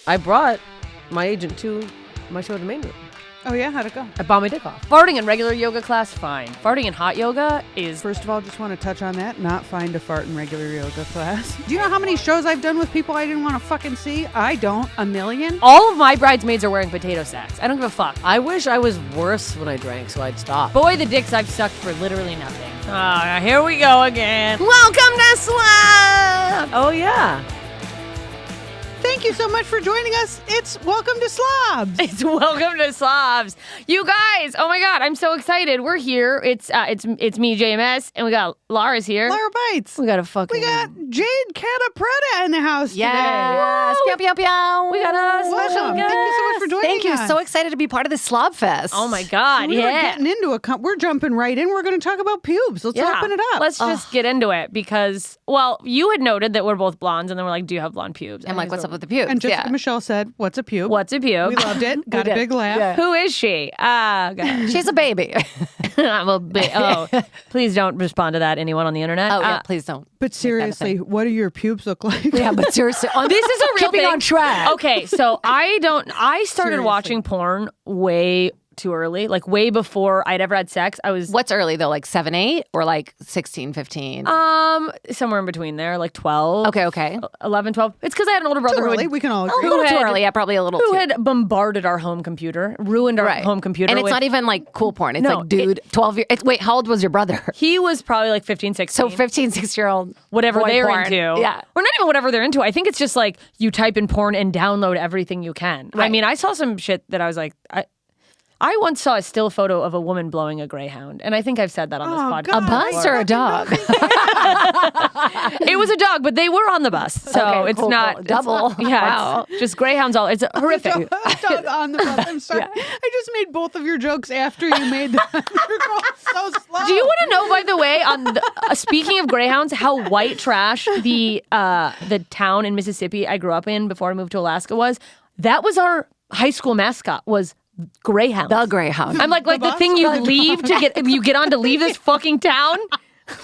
I brought my agent to my show at the main room. Oh, yeah? How'd it go? I bought my dick off. Farting in regular yoga class, fine. Farting in hot yoga is... First of all, just want to touch on that. Not fine to fart in regular yoga class. Do you know how many shows I've done with people I didn't want to fucking see? I don't. A million? All of my bridesmaids are wearing potato sacks. I don't give a fuck. I wish I was worse when I drank, so I'd stop. Boy, the dicks I've sucked for literally nothing. Oh, here we go again. Welcome to Slobs! Oh, yeah. Thank you so much for joining us. It's Welcome to Slobs. It's Welcome to Slobs. You guys, oh my God, I'm so excited. We're here. It's me, JMS, and we got Laura's here. Laura Bites. We got a fucking... We got Jade Catta-Preta in the house today. Yes. Pew, pew, pew. We got a special Welcome. guest. Thank you so much for joining Thank you. us. So excited to be part of this Slob Fest. Oh my God, We were yeah. getting into we're jumping right in. We're going to talk about pubes. Let's open it up. Let's just get into it because, well, you had noted that we're both blondes, and then we're like, do you have blonde pubes? I'm like, what's up with the pubes? And Jessica Michelle said, what's a pube? What's a pube? We loved it. Got a big laugh. Yeah. Who is she? God. She's a baby. I'm a please don't respond to that, anyone on the internet. Oh, yeah, please don't. But seriously, what do your pubes look like? Yeah, but seriously. This is a real keeping thing. on track. Okay, so I started Seriously. watching porn way too early, like way before I'd ever had sex. I was What's early, though? Like 7, 8? Or like 16, 15? somewhere in between there, like 12. Okay. 11, 12. It's because I had an older brother Too who early. had, We can all A agree. little too had- early. Yeah, probably a little who too. had bombarded our home computer, ruined our home computer. And it's with- not even like cool porn. It's No, like, dude, 12 years. Wait, how old was your brother? He was probably like 15, 16. So 15, 6-year-old. whatever boy they're porn. into. Yeah. Or not even whatever they're into. I think it's just like you type in porn and download everything you can. I Right. mean, I saw some shit that I was like, I once saw a still photo of a woman blowing a greyhound, and I think I've said that on this podcast. A bus or a dog? It was a dog, but they were on the bus, so Okay, it's cool, not cool. Double. It's, yeah, Wow. it's just greyhounds. All it's horrific. Dog on the bus. I'm sorry. I just made both of your jokes after you made them. You're going so slow. Do you want to know, by the way, on the, speaking of greyhounds, how white trash the town in Mississippi I grew up in before I moved to Alaska was? That was our high school mascot. Was greyhound. The Greyhound. I'm like the thing you leave to get on to leave this fucking town.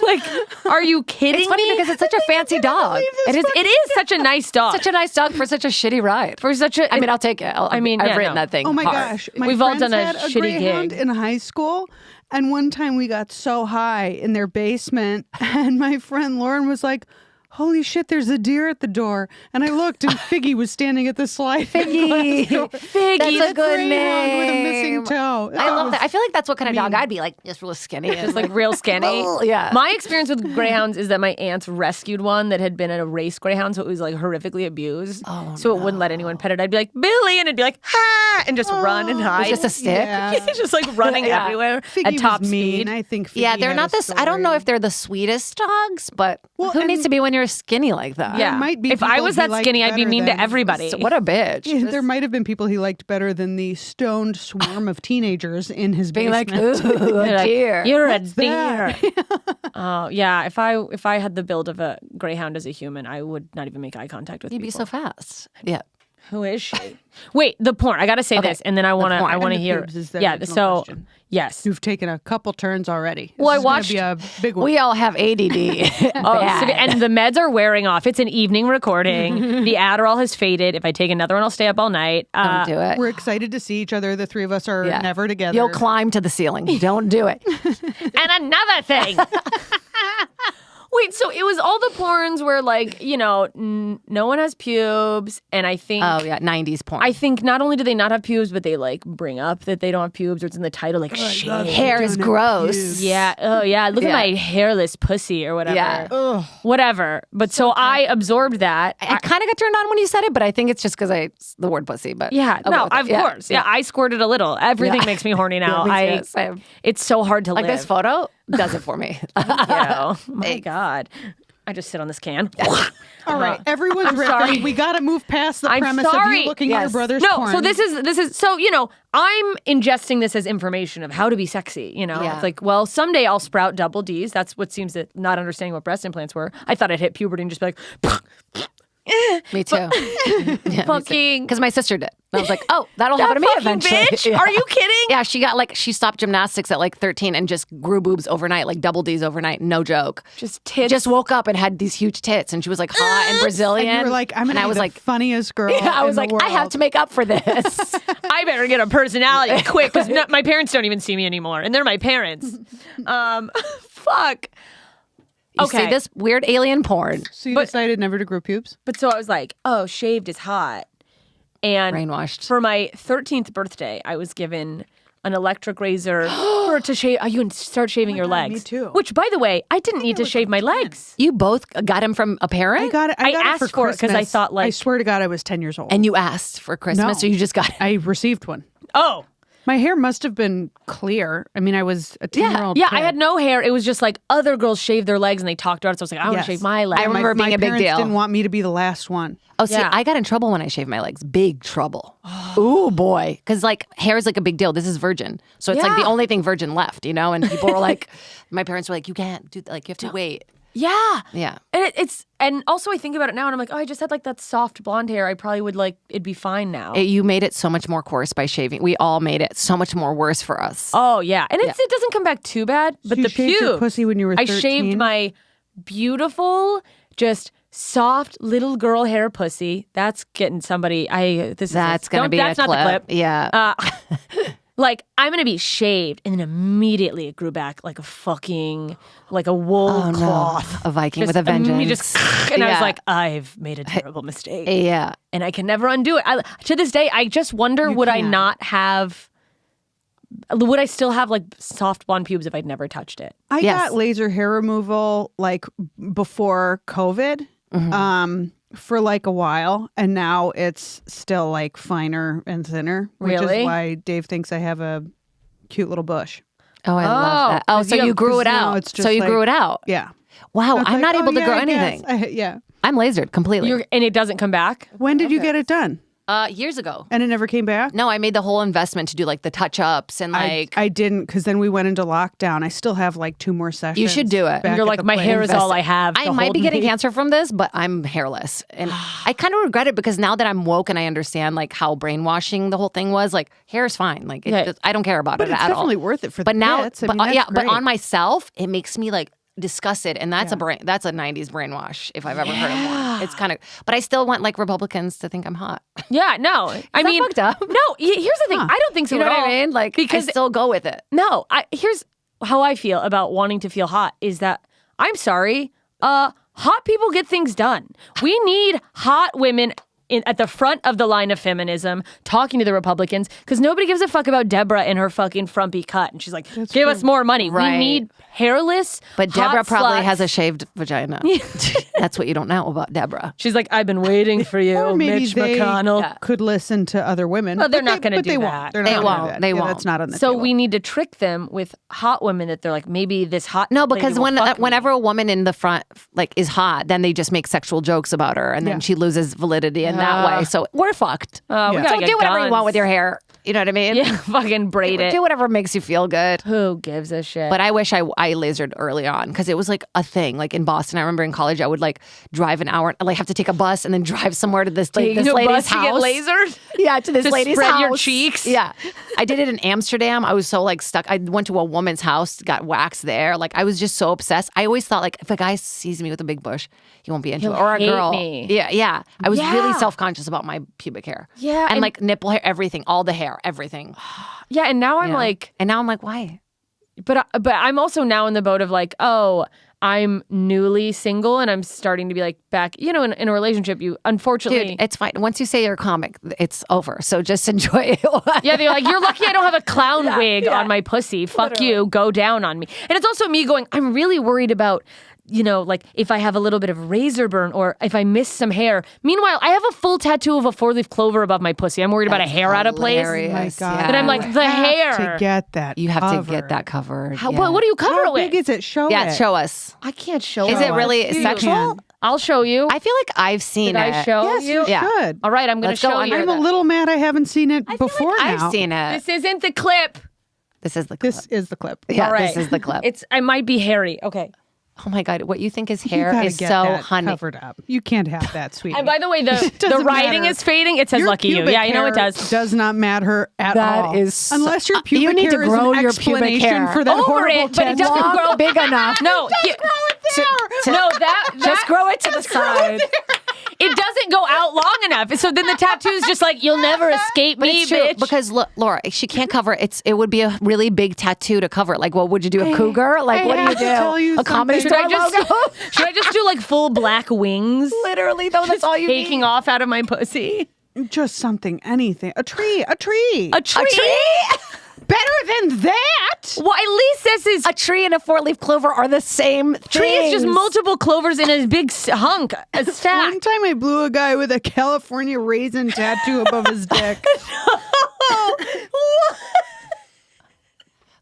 Like, are you kidding It's funny me? because it's such a fancy dog. It is such a nice dog. Such a nice dog for such a shitty ride. For such a I mean, I'll take it. I've yeah, written no. that thing. Oh my hard. gosh. My We've all friends done a had shitty Greyhound gig. in high school. And one time we got so high in their basement, and my friend Lauren was like, holy shit, there's a deer at the door. And I looked, and Figgy was standing at the slide. Figgy. Figgy. That's a good Greyhound with a name. missing toe. I love that. I feel like that's what kind of dog I'd be, like just real skinny. Just like real skinny. Yeah. My experience with greyhounds is that my aunts rescued one that had been at a race greyhound, so it was like horrifically abused. Oh, so it wouldn't let anyone pet it. I'd be like, Billy, and it'd be like, ha, and just run and hide. just a stick? Yeah. It's just like running Yeah. everywhere Figgy at top was mean. speed. I think Figgy Yeah, they're had not a this. I don't know story. if they're the sweetest dogs, but Well, who and- needs to be when you're skinny like that? Yeah. might be If I people was he that liked skinny, I'd be better mean to than- everybody. So what a bitch. Yeah, there might have been people he liked better than the stoned swarm of teenagers in his Being like, basement. ooh, You're a like, deer. You're a that? deer. Oh yeah. If I had the build of a greyhound as a human, I would not even make eye contact with You'd be people. so fast. Yeah. Who is she? Wait, the porn. I gotta say Okay, this, and then I wanna porn. I wanna And the hear. pubes is the Yeah. original So question. yes. You've taken a couple turns already. Well, I This is gonna watched- be a big one. We all have ADD. Oh, and the meds are wearing off. It's an evening recording. The Adderall has faded. If I take another one, I'll stay up all night. Don't do it. We're excited to see each other. The three of us are Yeah. never together. You'll climb to the ceiling. Don't do it. And another thing. Wait, so it was all the porns where, like, you know, no one has pubes, and I think. Oh, yeah. 90s porn. I think not only do they not have pubes, but they like bring up that they don't have pubes, or it's in the title, like shit. Hair is Don't have gross. pubes. Yeah. Oh, yeah. Look Yeah. at my hairless pussy or whatever. Yeah. Ugh. Whatever. But so I absorbed that. I kind of got turned on when you said it, but I think it's just because the word pussy. But Yeah, I'll no, go with it. of course. Yeah, I squirted a little. Everything Yeah. makes me horny now. Yes, I have- It's so hard to like live. this photo does it for me. Oh my God. I just sit on this can. All right, everyone's ready. sorry. We got to move past the I'm premise of sorry. you looking at your Yes. brother's No, porn. so this is so, you know, I'm ingesting this as information of how to be sexy, you know? Yeah. It's like, well, someday I'll sprout double Ds. That's what seems to not understanding what breast implants were. I thought I'd hit puberty and just be like, Me too. Fucking because my sister did. And I was like, oh, that'll happen to me fucking eventually. bitch. Are you kidding? Yeah, she stopped gymnastics at like 13 and just grew boobs overnight, like double D's overnight. No joke. Just tits. Just woke up and had these huge tits, and she was like hot and Brazilian. And you were like, I'm gonna and I be was the like, funniest girl. yeah, I in was the like, world. I have to make up for this. I better get a personality quick because my parents don't even see me anymore, and they're my parents. Fuck. You see this weird alien porn. So you decided never to grow pubes? But so I was like, oh, shaved is hot. And Brainwashed. for my 13th birthday, I was given an electric razor to shave. You can start shaving your legs. me too. Which, by the way, I didn't need to shave my legs. You both got him from a parent? I got it. I got asked it for it 'cause I Christmas. thought, like- I swear to God, I was 10 years old. And you asked for Christmas, No. or you just got it? I received one. Oh, My hair must have been clear. I mean, I was a 10-year-old yeah. kid. I had no hair. It was just like other girls shave their legs and they talked about it. So I was like, I want to Yes. shave my legs. I remember it being my a big parents deal. didn't want me to be the last one. Oh, see, Yeah. I got in trouble when I shaved my legs. Big trouble. Ooh, boy. Because, like, hair is like a big deal. This is virgin. So it's like the Yeah. only thing virgin left, you know? And people were like, my parents were like, you can't do that. Like, you have to wait. Yeah. Yeah. And and also I think about it now and I'm like, oh, I just had like that soft blonde hair. I probably would like, it'd be fine now. You made it so much more coarse by shaving. We all made it so much more worse for us. Oh yeah. And it doesn't come back too bad, but You the shaved your pubes. pussy when you were I 13? shaved my beautiful, just soft little girl hair pussy. That's getting somebody. That's going to be that's a not clip. the clip. Yeah. Like I'm gonna be shaved, and then immediately it grew back like a wool cloth. A Viking Just with a vengeance. Just, and I was Yeah. like, I've made a terrible mistake. Yeah. And I can never undo it. To this day, I just wonder, would I still have like soft blonde pubes if I'd never touched it? I Yes. got laser hair removal like before COVID for like a while. And now it's still like finer and thinner, which Really? is why Dave thinks I have a cute little bush. Oh, I love that. Oh, 'cause so you you have- grew 'cause it now out. it's So just you like- grew it out. Yeah. Wow. It's I'm like, not able to yeah, grow I guess. anything. Yeah. I'm lasered completely. And it doesn't come back? When did you get it done? Years ago. And it never came back? No, I made the whole investment to do like the touch ups and like. I didn't, because then we went into lockdown. I still have like 2 more sessions. You should do it. back You're at like, the my place. hair is all I have. I to might hold be getting me." cancer from this, but I'm hairless. And I kind of regret it because now that I'm woke and I understand like how brainwashing the whole thing was, like hair is fine. Like it Yeah. just, I don't care about But it it's at all. definitely worth it for But the now, bits. I but, mean, that's yeah, but great. on myself, it makes me like disgusted, and that's that's a 90s brainwash if I've ever heard of one. It's kind of, but I still want like Republicans to think I'm hot. Yeah, no. I mean, fucked up? No, here's the thing. I don't think so You know at what all. I mean? Like because I still go with it. no, here's how I feel about wanting to feel hot is that I'm sorry, hot people get things done. We need hot women at the front of the line of feminism talking to the Republicans because nobody gives a fuck about Deborah and her fucking frumpy cut. And she's like, give us more money. Right. We need hairless, But hot Deborah probably sluts. has a shaved vagina. That's what you don't know about Deborah. She's like, I've been waiting for you, Or maybe Mitch they McConnell. could listen to other women. Well, they're but not gonna but do they that. Won't. They're They not gonna do won't. that. They Yeah, won't. That's not on the So table. we need to trick them with hot women that they're like, maybe this hot No, lady because will fuck me. whenever a woman in the front like is hot, then they just make sexual jokes about her, and then Yeah. she loses validity in that way. So we're fucked. We Yeah. gotta So get do whatever you guns. want with your hair. You know what I mean? Yeah, fucking braid it. Do whatever makes you feel good. Who gives a shit? But I wish I lasered early on because it was like a thing. Like in Boston, I remember in college, I would like drive an hour, like have to take a bus and then drive somewhere to this, Taking this a lady's bus to get house. lasered? Yeah, to this To lady's spread house. your cheeks? Yeah, I did it in Amsterdam. I was so like stuck. I went to a woman's house, got waxed there. Like I was just so obsessed. I always thought like if a guy sees me with a big bush, he won't be into He'll it. Or a hate girl. me. Yeah. I was Yeah. really self conscious about my pubic hair. Yeah, and and- like nipple hair, everything, all the hair, everything. Yeah, and now I'm Yeah. like, and now I'm like, why? but I'm also now in the boat of like, oh, I'm newly single and I'm starting to be like back, in a relationship. You unfortunately, Dude, it's fine. Once you say you're a comic, it's over. So just enjoy it. yeah, they're like, you're lucky I don't have a clown wig on my pussy. Fuck you, go down on me. And it's also me going, I'm really worried about, like if I have a little bit of razor burn or if I miss some hair. Meanwhile, I have a full tattoo of a 4-leaf clover above my pussy. I'm worried about a hair out of place. Hilarious. Oh my God. Yeah. But I'm like, the have hair. to get that. You have to covered. get that covered. How, yeah. what do you cover How it with? big is it? Show Yeah, it. show us. I can't show Is it. it really You sexual? can. I'll show you. I feel like I've seen Did it. I show Yes, you? you Yeah. should. All right, I'm going to Let's go show on. you. I'm a little mad I haven't seen it before now. I've seen it. This isn't the clip. This is the clip. This is the clip. Yeah, All right. this is the clip. I might be hairy. Okay. Oh my God, what you think is You hair gotta is get so that honey. covered up. You can't have that, sweetie. And by the way, the doesn't writing matter. is fading. It says Your lucky you. pubic Yeah, you know it hair does. Does not matter at That all. is so- unless your pubic you need to hair is grow an your pubic explanation hair. for that Over horrible it, but it tattoo. doesn't grow big enough. No, no, that Just grow it to the side. it doesn't go out long enough. So then the tattoo's just like, you'll never escape But me, it's true bitch. because look, Laura, she can't cover it. It would be a really big tattoo to cover it. Like, what would you do? A cougar? Like, what do have you to do? tell you A comedy something. store logo? Should I just do like full black wings? Literally, though, that's all you Taking need. off out of my pussy. Just something, anything. A tree. A tree? Better than that. Well, at least this is A tree and a 4-leaf clover are the same tree is just things. multiple clovers in a big hunk, a stack. One time I blew a guy with a California raisin tattoo above his dick.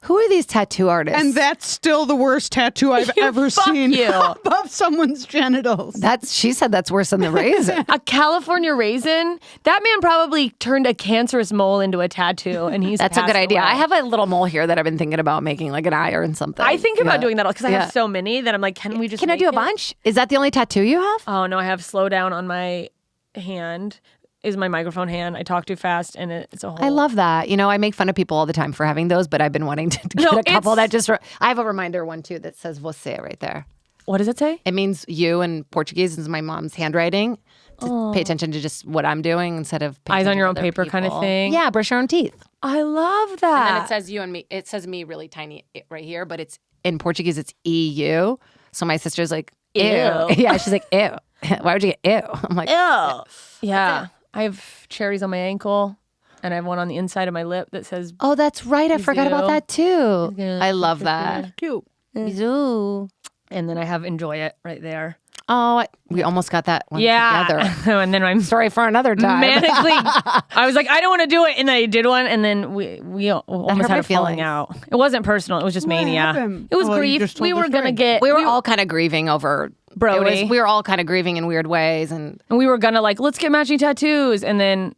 Who are these tattoo artists? And that's still the worst tattoo I've ever fuck seen you. above someone's genitals. She said that's worse than the raisin. A California raisin? That man probably turned a cancerous mole into a tattoo, and he's That's a good passed idea. away. I have a little mole here that I've been thinking about making, like an eye or something. I think about Yeah. doing that because I Yeah. have so many that I'm like, can we just Can I make do a it? bunch? Is that the only tattoo you have? Oh no, I have slow down on my hand. Is my microphone hand. I talk too fast and it's a whole I love that. You know, I make fun of people all the time for having those, but I've been wanting to get No, a couple it's- that just. I have a reminder one too that says "você" right there. What does it say? It means you in Portuguese. This is my mom's handwriting. To pay attention to just what I'm doing instead of paying Eyes on attention your to own other paper kind of people. thing? Yeah, brush your own teeth. I love that. And then it says you and me. It says me really tiny right here, but it's in Portuguese. It's EU. So my sister's like, ew. Ew. Yeah, she's like, ew. Why would you get ew? I'm like, Ew. Yeah. I have cherries on my ankle and I have one on the inside of my lip that says oh, that's right. I forgot about do. that too. Yeah. I love that. Cute. Bisous. and then I have enjoy it right there. Oh, we almost got that one Yeah. together. And then I'm Story for another time. manically I was like, I don't want to do it, and then I did one, and then we almost hurt had my a falling feelings. out. It wasn't personal, it was just mania. happened? It was Well, you grief. just told We the were gonna story. get We were all kind of grieving over Brody. We were all kind of grieving in weird ways, and we were gonna like, let's get matching tattoos, and then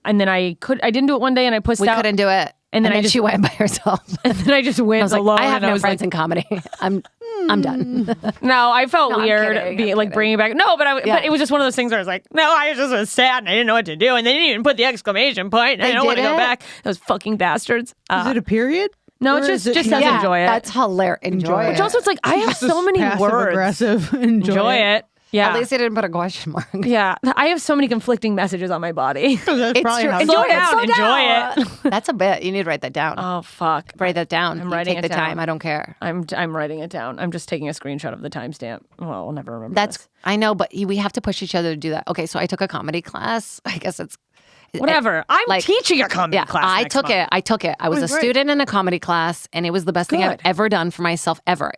I didn't do it one day, and I pushed we out, couldn't do it. And then I just- she went by herself. and then I just went I was like, alone. I have and no was friends like, in comedy. I'm done. No, I felt No, I'm weird kidding, being I'm like kidding. bringing back. No, but Yeah. but it was just one of those things where I was like, no, I just was sad and I didn't know what to do, and they didn't even put the exclamation point. And I don't want to did go it? back. Those fucking bastards. Is it a period? No, Or it's is just it says enjoy it. That's hilarious. Enjoy it. Which also, it's like I have so many Passive words. aggressive. Enjoy It. Yeah. At least they didn't put a question mark. Yeah, I have so many conflicting messages on my body. That's It's probably true. how Slow it is. down, enjoy it. That's a bit. You need to write that down. Oh fuck! Write that down. I'm You writing take it the down. time. I don't care. I'm writing it down. I'm just taking a screenshot of the timestamp. Well, I'll never remember. That's this. I know, but we have to push each other to do that. Okay, so I took a comedy class. I guess it's Whatever. I'm like- teaching a comedy Yeah, class. I next took month. it. I took it. I was Oh, a great. student in a comedy class, and it was the best thing I've Good. ever done for myself ever.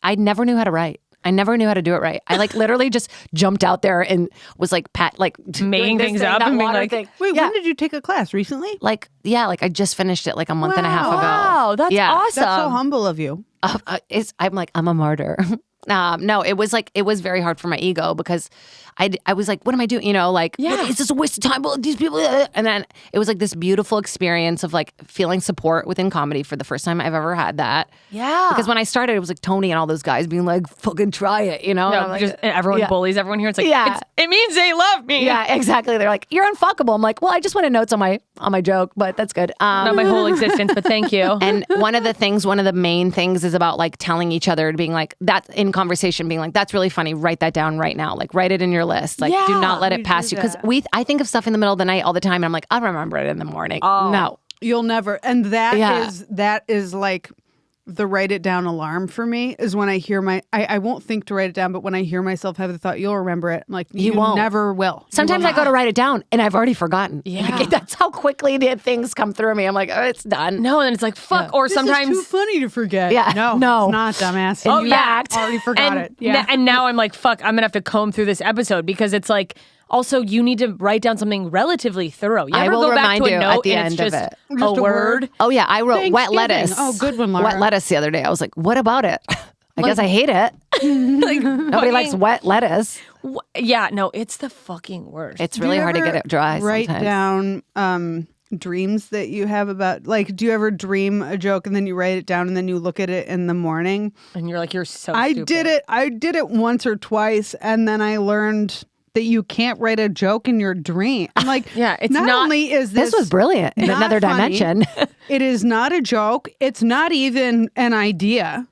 I never knew how to write. I never knew how to do it right. I like literally just jumped out there and was like doing Making this things thing, up that and being water like, thing. Wait, yeah, when did you take a class? Recently? like I just finished it like a month and a half ago. Wow, that's Yeah. awesome. That's so humble of you. I'm a martyr. No, it was very hard for my ego because I was like, what am I doing? You know, like, Yeah. is this a waste of time? Well, these people, and then it was like this beautiful experience of like feeling support within comedy for the first time I've ever had that. Yeah. Because when I started, it was like Tony and all those guys being like, fucking try it, you know? No, And I'm like, just, and everyone yeah. bullies everyone here. It's like, Yeah. it means they love me. Yeah, exactly. They're like, you're unfuckable. I'm like, well, I just wanted notes on my joke, but that's good. Not my whole existence, but thank you. And one of the main things is about like telling each other, being like, that in conversation, being like, that's really funny. Write that down right now. Like, write it in your list. Like, do Yeah, not let we it pass do you. Because that. I think of stuff in the middle of the night all the time. And I'm like, I'll remember it in the morning. Oh. No. You'll never. And Yeah. that is like the write it down alarm for me is when I hear I won't think to write it down, but when I hear myself have the thought, you'll remember it. I'm like, you won't. never will. You Sometimes will I go to write it down and I've already forgotten. Yeah. Like, that's how quickly the things come through me. I'm like, oh, it's done. No, and then it's like, fuck. Or This sometimes. is too funny to forget. Yeah, No, no. it's not, dumbass. Oh, You yeah. already forgot and, it. Yeah. and now I'm like, fuck, I'm going to have to comb through this episode because it's like, also, you need to write down something relatively thorough. You I ever will go back remind to a you note at the and end it's of just, it. a Just a word? word? Oh, yeah. I wrote wet Thanksgiving. lettuce. Oh, good one, Laura. Wet lettuce the other day. I was like, what about it? I guess I hate it. Like, Nobody likes wet lettuce. Yeah, no, it's the fucking worst. It's Do you really hard to ever get it dry Write sometimes. down dreams that you have about, like, do you ever dream a joke and then you write it down and then you look at it in the morning? And you're like, you're so I stupid. did it once or twice, and then I learned that you can't write a joke in your dream. I'm like, Yeah, it's not not- only is This was brilliant in not another funny, dimension. it is not a joke. It's not even an idea.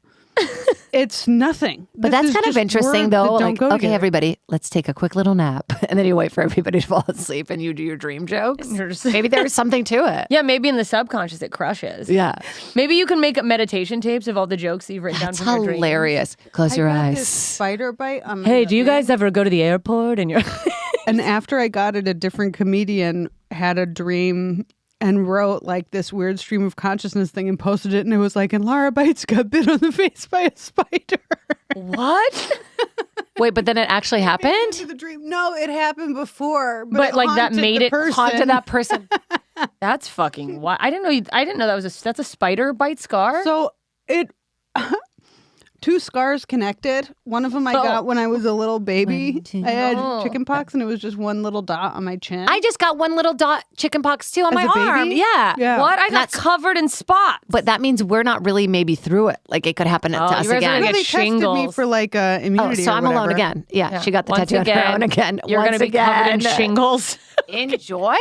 It's nothing. But This that's is kind of just interesting, words though. that don't Like, go okay, together. everybody, let's take a quick little nap. And then you wait for everybody to fall asleep and you do your dream jokes. You're just- Maybe there's something to it. Yeah, maybe in the subconscious it crushes. Yeah. Maybe you can make up meditation tapes of all the jokes that you've written That's down from your dreams. hilarious. Close your I got this eyes. spider bite. On my Hey, do you head. guys ever go to the airport and you're And after I got it, a different comedian had a dream and wrote like this weird stream of consciousness thing and posted it. And it was like, and Lara Bites got bit on the face by a spider. what? Wait, but then it actually happened? Into the dream. No, it happened before. But, it like, that haunted made the it person. Haunted that person. That's fucking wild. I didn't know that's a spider bite scar. So it. Two scars connected. One of them I got when I was a little baby. I had chicken pox and it was just one little dot on my chin. I just got one little dot chickenpox too on As my a baby? arm. Yeah. Yeah. What? I got That's- covered in spots. But that means we're not really maybe through it. Like it could happen to Oh, us you guys are again. gonna No, get they tested me shingles. for like Oh, immunity. so or I'm alone whatever. again. Yeah, she got the Once tattoo on her own again. You're Once gonna be covered in again. shingles. Enjoy?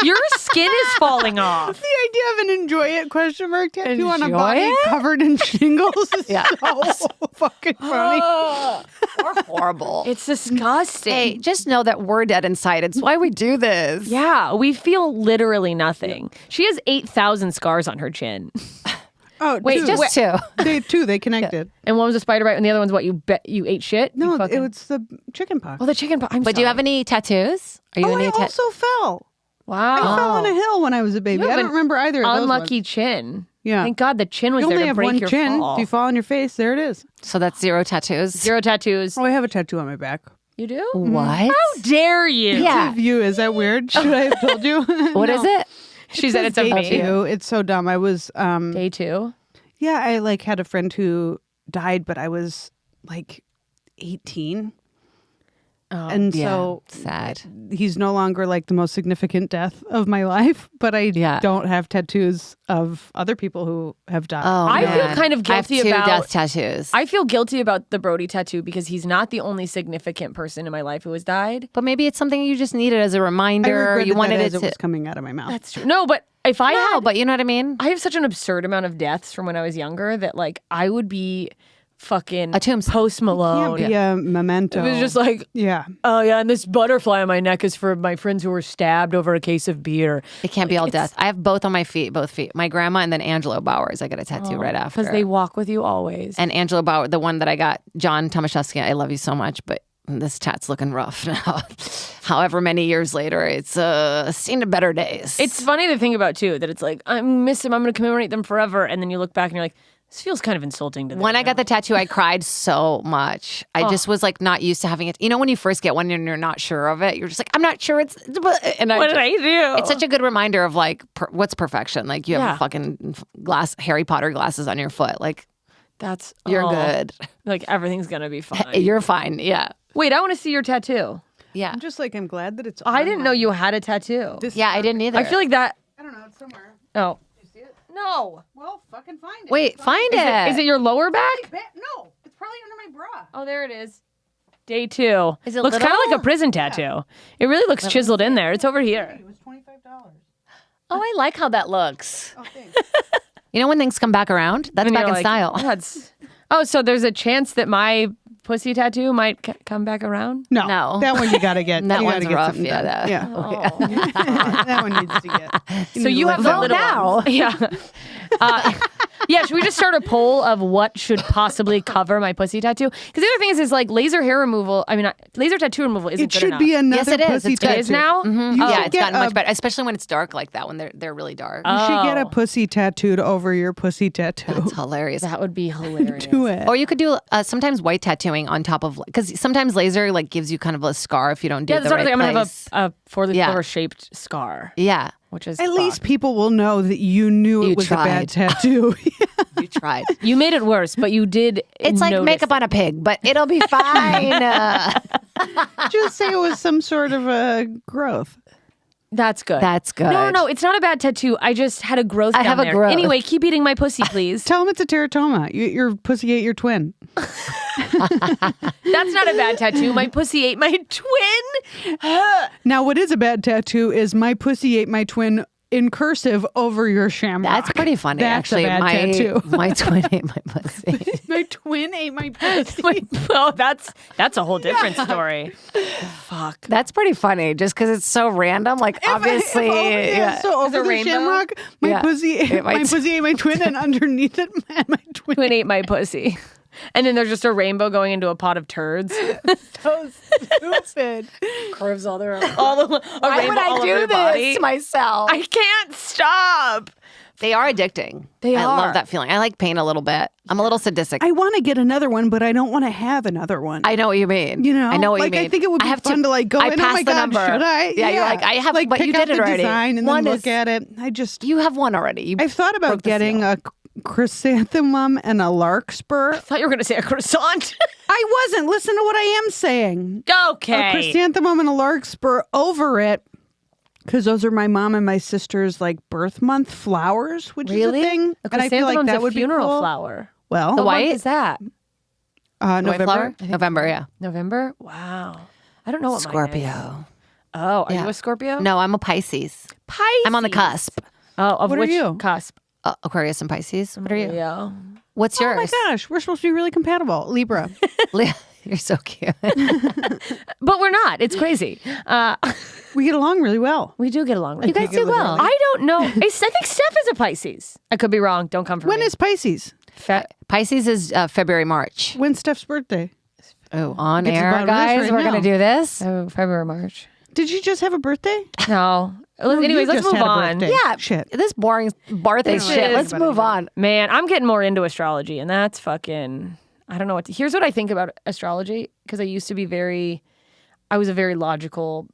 Your skin is falling off. The idea of an enjoy it question mark tattoo on a Enjoy body it? covered in shingles is Yeah. so fucking funny. Or horrible. It's disgusting. Hey, just know that we're dead inside. It's why we do this. Yeah, we feel literally nothing. She has 8,000 scars on her chin. Oh, Wait, two. Just two. They connected. And one was a spider bite, and the other one's what you ate shit. No, You fucking- it was the chicken pox. Oh, the chicken. I'm But do you have any tattoos? Are you Oh, any I also fell. I Wow. fell on a hill when I was a baby. You I have don't an remember either of those unlucky ones. chin. Yeah. Thank God the chin was You there only to have break one your chin. fall. If you fall on your face, there it is. So that's 0 tattoos. 0 tattoos. Oh, I have a tattoo on my back. You do? What? How dare you? Yeah. View, is that weird? Should I have told you? What is it? She said it's a day baby. two. It's so dumb. I was Day 2. yeah, I like had a friend who died, but I was like 18. And so sad. he's no longer like the most significant death of my life, but I Yeah. don't have tattoos of other people who have died. Oh, I feel man. kind of I have guilty 2 about- death tattoos. I feel guilty about the Brody tattoo because he's not the only significant person in my life who has died. But maybe it's something you just needed as a I reminder. regretted You wanted that it as it to. was coming out of my mouth. That's true. No, but if I No, had, but you know what I mean? I have such an absurd amount of deaths from when I was younger that like I would be fucking A tombstone. Post Can't Malone. be a memento. It was just like, yeah. oh yeah, and this butterfly on my neck is for my friends who were stabbed over a case of beer. It can't be all death. I have both on my feet, both feet. My grandma and then Angelo Bowers. I got a tattoo right after. Because they walk with you always. And Angelo Bauer, the one that I got, John Tomaszewski, I love you so much, but this tat's looking rough now. However many years later, it's seen better days. It's funny to think about too that it's like I miss them. I'm going to commemorate them forever, and then you look back and you're like, this feels kind of insulting to them. When I got the tattoo, I cried so much. I just was like not used to having it. You know, when you first get one and you're not sure of it, you're just like, I'm not sure it's. And what did I do? It's such a good reminder of like what's perfection. Like you have Yeah. fucking Harry Potter glasses on your foot. Like That's you're oh, good. Like everything's gonna be fine. You're fine. Yeah. Wait, I want to see your tattoo. Yeah. I'm just like, I'm glad that it's I didn't know you had a tattoo. Yeah, I didn't either. I feel like that. I don't know, it's somewhere. Oh. No. Well, fucking find it. Wait, find it. Is it your lower back? No, it's probably under my bra. Oh, there it is. Day 2. Is it looks kind of little? like a prison tattoo. It really looks chiseled in there. It's over here. It was $25. Oh, I like how that looks. Oh, thanks. You know when things come back around? That's And back you're in like, style. That's. Oh, so there's a chance that my pussy tattoo might come back around? No, No. that one you gotta get. That you one's gotta get rough, something yeah, done. that- Yeah, that one needs to get. So you have the Vote little now. ones. Yeah. Yeah, should we just start a poll of what should possibly cover my pussy tattoo? Because the other thing is like laser hair removal. I mean, laser tattoo removal isn't It good should enough. be another Yes, it is. pussy It's good. tattoo. It is now? You Yeah, should it's get gotten much a- better, especially when it's dark like that. When they're really dark. You should get a Oh. pussy tattooed over your pussy tattoo. That's hilarious. That would be hilarious. Do it. Or you could do sometimes white tattooing on top of because sometimes laser like gives you kind of a scar if you don't do Yeah, it that's the what right I'm gonna place. have a four-leaf Yeah. clover shaped scar, Yeah, which is At least fucked. people will know that you knew You it was a bad tried. tattoo. you tried. You made it worse, but you did. It's like notice makeup on a pig, but it'll be fine. Just say it was some sort of a growth. That's good. That's good. No, it's not a bad tattoo. I just had a growth I down have a there. growth. Anyway, keep eating my pussy, please. Tell him it's a teratoma. Your pussy ate your twin. That's not a bad tattoo. My pussy ate my twin. Now, what is a bad tattoo is my pussy ate my twin in cursive over your shamrock. That's pretty funny, That's actually. a bad tattoo. My twin ate my pussy. My twin ate my pussy. Oh, that's a whole different story. Fuck. That's pretty funny, just because it's so random. Like, obviously, So over the rainbow? shamrock, my Yeah. pussy It might- my pussy ate my twin, and underneath it, my twin. Twin ate my pussy. And then there's just a rainbow going into a pot of turds. So stupid. Curves all their all the a Why rainbow would I all over do your this body. to myself? I can't stop. They are addicting. They I are. love that feeling. I like pain a little bit. I'm a little sadistic. I want to get another one, but I don't want to have another one. I know what you mean. You know, I know what like, you mean. I think it would be have fun to like go I in. Oh passed my the god, number. should I? Yeah, you're like, I have, like but pick you out did it the already. design and One then is- look at it. I just You have one already. You I've thought about broke the getting seal. a chrysanthemum and a larkspur. I thought you were going to say a croissant. I wasn't. Listen to what I am saying. A Okay. chrysanthemum and a larkspur over it. Because those are my mom and my sister's like birth month flowers, which Really? is a thing. A And I feel like chrysanthemum's that a would be funeral cool. flower. Well, The What month white? is that? The white November. flower? November, yeah. November? Wow. I don't know what mine is. Scorpio. Oh, are Yeah. you a Scorpio? No, I'm a Pisces. Pisces. I'm on the cusp. Oh, of What are which you? cusp? Aquarius and Pisces. What are you? Yeah. What's Oh yours? my gosh, we're supposed to be really compatible. Libra. You're so cute. But we're not. It's crazy. We get along really well. We do get along. Really You guys do well. I don't know. I think Steph is a Pisces. I could be wrong. Don't come for When me. is Pisces? Pisces is February, March. When's Steph's birthday? Oh, on Get to the air, bottom of this guys. right We're now. going to do this. Oh, February, March. Did you just have a birthday? No. No, Anyways, you let's just move had a on. birthday. Yeah. Shit. This boring birthday This shit. is- Let's move on. Man, I'm getting more into astrology, and that's fucking. I don't know what. Here's what I think about astrology, because I used to be I was a very logical,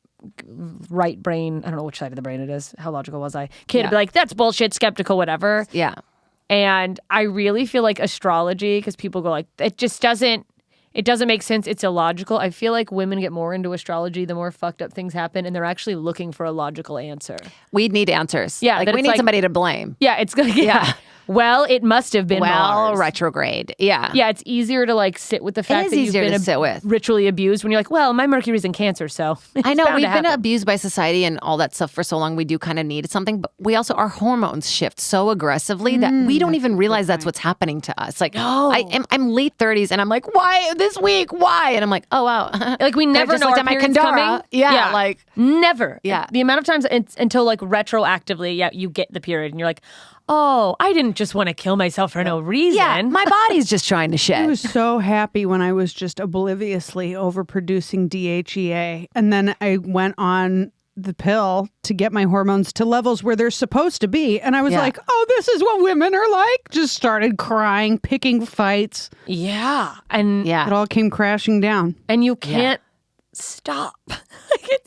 right brain. I don't know which side of the brain it is. How logical was I? Kid, Yeah. be like, that's bullshit, skeptical, whatever. Yeah. And I really feel like astrology, because people go like, it just doesn't. It doesn't make sense. It's illogical. I feel like women get more into astrology the more fucked up things happen, and they're actually looking for a logical answer. We need answers. Yeah, Like, that we it's need like- somebody to blame. Yeah, it's like yeah. Well, it must have been Mars. retrograde. Yeah. Yeah, it's easier to like sit with the fact is that you've easier been to sit with. ritually abused when you're like, well, my Mercury's in Cancer, so it's I know bound we've to been happen. abused by society and all that stuff for so long. We do kind of need something, but we also our hormones shift so aggressively that we don't even realize that's what's happening to us. Like, I'm late 30s and I'm like, why this week? Why? And I'm like, oh wow, Like we never just know looked our at my period's Kandara. coming. Yeah, like- never. Yeah. The amount of times until like retroactively, you get the period and you're like, oh, I didn't just want to kill myself for no reason. yeah, my body's just trying to I shed. was so happy when I was just obliviously overproducing DHEA. And then I went on the pill to get my hormones to levels where they're supposed to be. And I was Yeah. like, oh, this is what women are like. Just started crying, picking fights. Yeah. And Yeah, It all came crashing down. and you can't stop.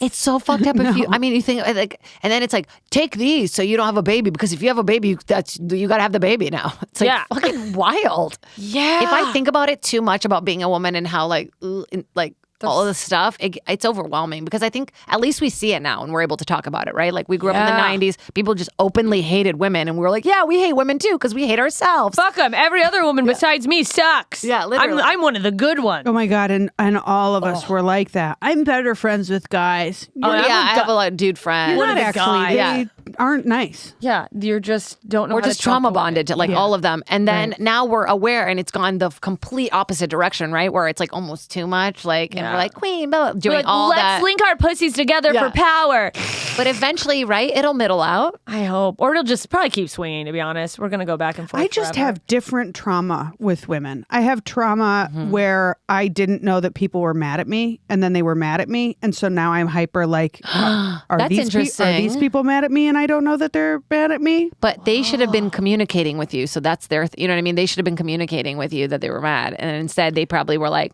it's so fucked up. If you, I mean, you think like, and then it's like, take these so you don't have a baby because if you have a baby, you got to have the baby now. It's like Yeah. fucking wild. Yeah. If I think about it too much about being a woman and how like all of this stuff, it's overwhelming because I think at least we see it now and we're able to talk about it, right? Like we grew up in Yeah. the 90s, people just openly hated women and we were like, yeah, we hate women too because we hate ourselves. fuck them. Every other woman besides me sucks. Yeah, literally. I'm one of the good ones. Oh my God. And all of us were like that. I'm better friends with guys. Oh, yeah, I'm a I have a lot of dude friends. You're one not of the actually. guys. They aren't nice. Yeah, you're just don't know. We're how just to talk trauma away. bonded to like Yeah. all of them. And then now we're aware and it's gone the complete opposite direction, right? Where it's like almost too much. Like, and Yeah. we're like, queen, blah, blah, We're doing like, all let's that. link our pussies together Yeah. for power. But eventually, right, it'll middle out. I hope, or it'll just probably keep swinging. To be honest, we're gonna go back and forth. I just forever. have different trauma with women. I have trauma where I didn't know that people were mad at me and then they were mad at me. And so now I'm hyper like, are That's these are interesting. these people mad at me and I don't know that they're mad at me? But they should have been communicating with you. So that's their, you know what I mean? They should have been communicating with you that they were mad. And instead, they probably were like,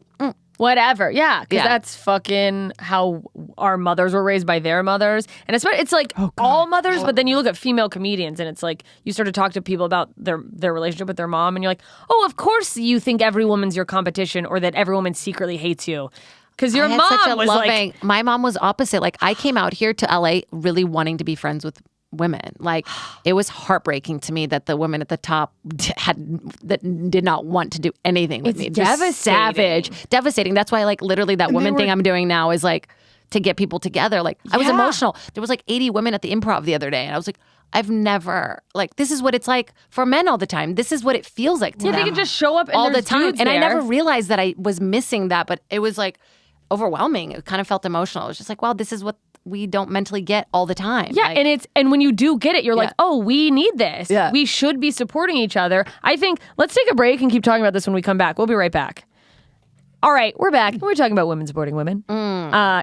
whatever. Yeah, because Yeah. that's fucking how our mothers were raised by their mothers, and it's like all mothers. But then you look at female comedians, and it's like you start to talk to people about their relationship with their mom, and you're like, oh, of course you think every woman's your competition, or that every woman secretly hates you. Because your I had mom such a was loving. like, My mom was opposite. Like I came out here to LA really wanting to be friends with women. Like it was heartbreaking to me that the women at the top did not want to do anything with It's me. Just devastating. devastating. That's why like literally that woman thing I'm doing now is like to get people together. Like I was emotional. There was like 80 women at the Improv the other day, and I was like, I've never like this is what it's like for men all the time. This is what it feels like to them they can just show up and all the there's time. dudes And I there. never realized that I was missing that, but it was like overwhelming. It kind of felt emotional. It was just like, wow, this is what we don't mentally get all the time. Yeah, Like, and when you do get it, you're like, oh, we need this. Yeah. We should be supporting each other. I think let's take a break and keep talking about this when we come back. We'll be right back. All right, we're back. We're talking about women supporting women.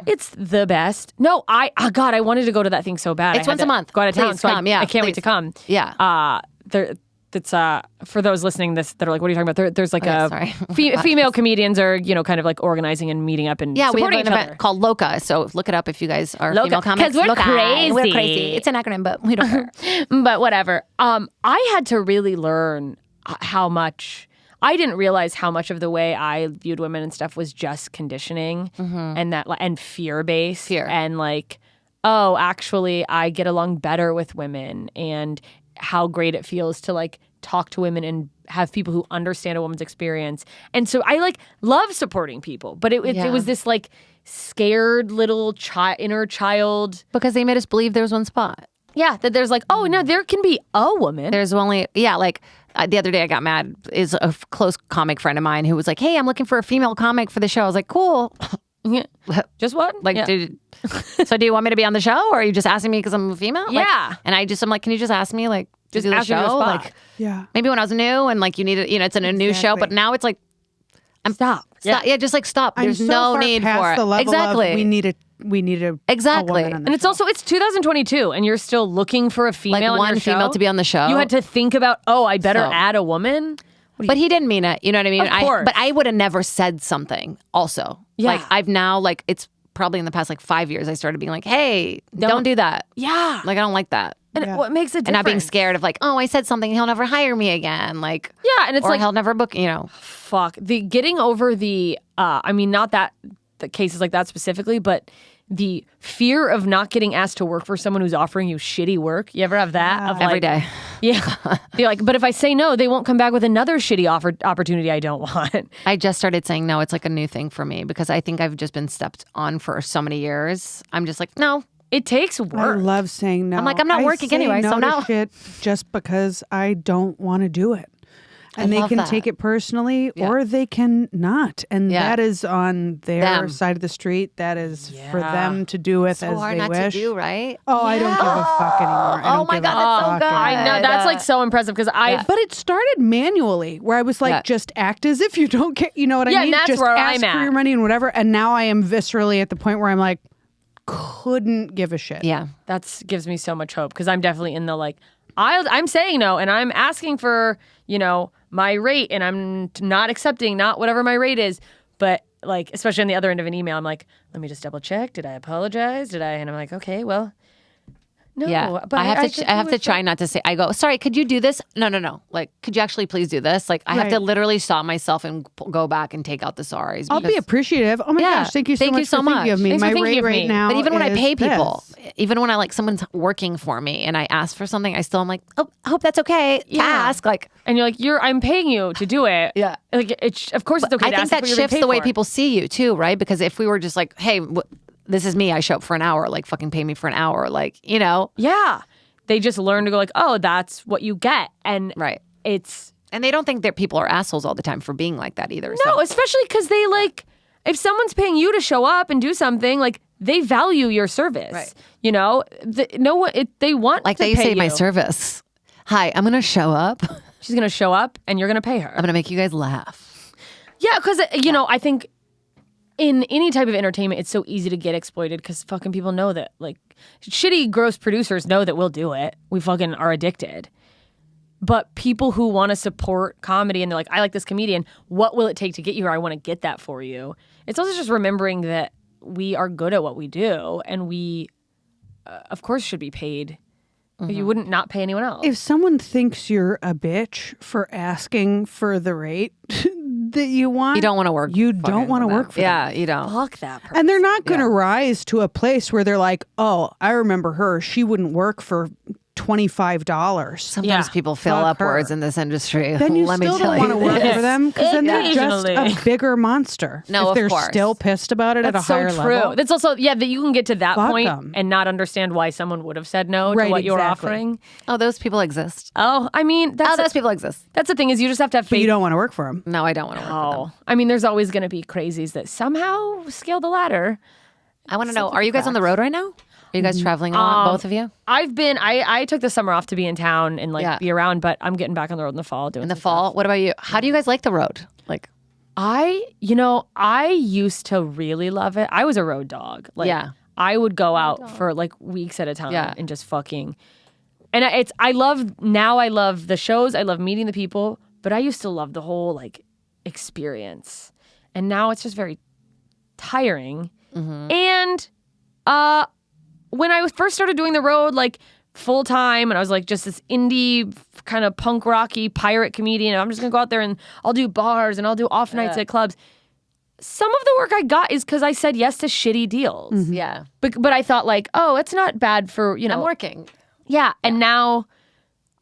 It's the best. No, God, I wanted to go to that thing so bad. It's I had once a to month. Go out of town. Please So come. I can't wait to come. Yeah. It's for those listening that are like, what are you talking about? There's like sorry. female comedians are kind of like organizing and meeting up and Yeah, we have supporting an each event other. called Loca. So look it up if you guys are Loca, female comics. 'cause we're Loca. crazy. We're crazy. It's an acronym, but we don't care. But whatever. I had to really learn how much. I didn't realize how much of the way I viewed women and stuff was just conditioning and fear based. Fear. And like, oh, actually, I get along better with women, and how great it feels to like talk to women and have people who understand a woman's experience. And so I like love supporting people, but it was this like scared little inner child. Because they made us believe there was one spot. Yeah, that there's like, oh no, there can be a woman. There's only, like the other day I got mad is a close comic friend of mine who was like, hey, I'm looking for a female comic for the show. I was like, cool. Yeah. Just what? Like, so do you want me to be on the show, or are you just asking me because I'm a female? Like, Yeah. and I'm like, can you just ask me like to Just do the ask me to show? spot. Like, Yeah. maybe when I was new and like you need it, it's in a new show, but now it's like, Stop. yeah, just like stop. I'm There's so no far need past for it. the level Exactly. Of we need a Exactly. a woman on And it's also, it's 2022 and you're still looking for a female Like on one your show? female to be on the show. You had to think about, I better So- add a woman. But he didn't mean it. You know what I mean? Of course. But I would have never said something also. Yeah. Like I've now, like it's probably in the past like 5 years, I started being like, hey, don't do that. Yeah. Like I don't like that. And what makes it different? And not being scared of like, oh, I said something, he'll never hire me again. Like, Yeah, and it's or like, he'll never book, fuck. The getting over the, not that the cases like that specifically, but the fear of not getting asked to work for someone who's offering you shitty work. You ever have that? Of every like, day. Yeah. You're like, but if I say no, they won't come back with another shitty opportunity I don't want. I just started saying no. It's like a new thing for me because I think I've just been stepped on for so many years. I'm just like, no. It takes I work. love saying no. I'm like, I'm not I working say anyway, no so to no. shit just because I don't want to do it. And they love can that. take it personally or they can not. And Yeah. that is on their Them. side of the street. That is for Yeah. them to do with So as hard they not wish. to do, right? Oh, I don't give a fuck anymore. I Oh don't my give God, a that's so fuck good. anymore. I know. That's like so impressive because But it started manually where I was like, Yeah. just act as if you don't care. You know what I Yeah, mean? and that's just where ask I'm for at. your money and whatever. And now I am viscerally at the point where I'm like, couldn't give a shit. Yeah. That gives me so much hope because I'm definitely in the like, I'm saying no and I'm asking for, my rate and I'm not accepting not whatever my rate is. But like, especially on the other end of an email, I'm like, let me just double check. Did I apologize? And I'm like, okay, well, no. Yeah, But I have could to. I have do to it try not to say. I go, sorry. Could you do this? No. Like, could you actually please do this? Like, I have to Right. literally stop myself and go back and take out the sorries. I'll be because- appreciative. Oh my Yeah. gosh, thank you so Thank you much so for thinking of much. me. Thanks for My thinking rate of me. right now But even when I is pay people, this. even when I like someone's working for me and I ask for something, I still am like, oh, I hope that's okay to ask. Like, And you're like, I'm paying you to do it. Yeah. Like, of course it's okay I to think ask that what you're being shifts paid the way for. people see you too, right? Because if we were just like, hey, this is me, I show up for an hour, like fucking pay me for an hour, like, Yeah. They just learn to go like, oh, that's what you get. And right. it's... And they don't think that people are assholes all the time for being like that either. No, so. especially because they like, if someone's paying you to show up and do something, like they value your service. Right. They want Like to they pay say, my you. service. Hi, I'm going to show up. She's going to show up and you're going to pay her. I'm going to make you guys laugh. Yeah, because, I think in any type of entertainment, it's so easy to get exploited because fucking people know that, like, shitty, gross producers know that we'll do it. We fucking are addicted. But people who want to support comedy and they're like, I like this comedian, what will it take to get you here? I want to get that for you. It's also just remembering that we are good at what we do and we, of course, should be paid. You wouldn't not pay anyone else. If someone thinks you're a bitch for asking for the rate, that you want, You don't want to work. You don't want to with work them. for them. Yeah, you don't. Fuck that person. And they're not going to rise to a place where they're like, oh, I remember her. She wouldn't work for $25. Sometimes Yeah. people fail Fuck upwards her. in this industry. Then you Let me still tell don't want to you. work for them because then they're just a Occasionally. bigger monster. No, if of they're course. still pissed about it That's at a higher so true. level. That's also that you can get to that Fuck point 'em. and not understand why someone would have said no to Right, what you're exactly. offering. Oh, those people exist. Oh, I mean, that's Those people exist. that's the thing is you just have to have But faith. you don't want to work for them. No, I don't want to work with them. Oh, I mean, there's always going to be crazies that somehow scale the ladder. I want to know, are you guys on the road right now? Are you guys traveling a lot, both of you? I've been. I took the summer off to be in town and Yeah. be around, but I'm getting back on the road in the fall. Doing In the some fall? What about you? How do you guys like the road? Like, I used to really love it. I was a road dog. Like, Yeah. I would go out for like weeks at a time Yeah. and just fucking. And I love the shows. I love meeting the people, but I used to love the whole like experience. And now it's just very tiring. Mm-hmm. And when I first started doing the road like full time and I was like just this indie kind of punk rocky pirate comedian, and I'm just gonna go out there and I'll do bars and I'll do off nights at clubs. Some of the work I got is because I said yes to shitty deals. yeah. But I thought like, oh, it's not bad for, I'm working. yeah. And now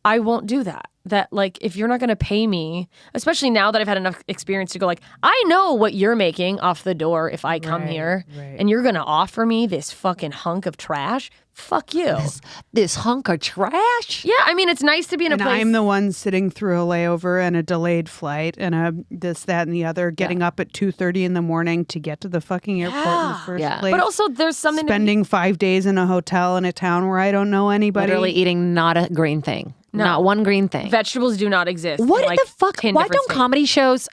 I won't do that. That like, if you're not going to pay me, especially now that I've had enough experience to go like, I know what you're making off the door if I come here and you're going to offer me this fucking hunk of trash. Fuck you. This hunk of trash? Yeah. I mean, it's nice to be in a And place. I'm the one sitting through a layover and a delayed flight and a this, that, and the other, getting up at 2:30 in the morning to get to the fucking airport in the first Yeah. place. but also there's something to spending 5 days in a hotel in a town where I don't know anybody. Literally eating not a green thing. Not one green thing. vegetables do not exist. What in, in like, the fuck? 10 Why different don't states. comedy shows,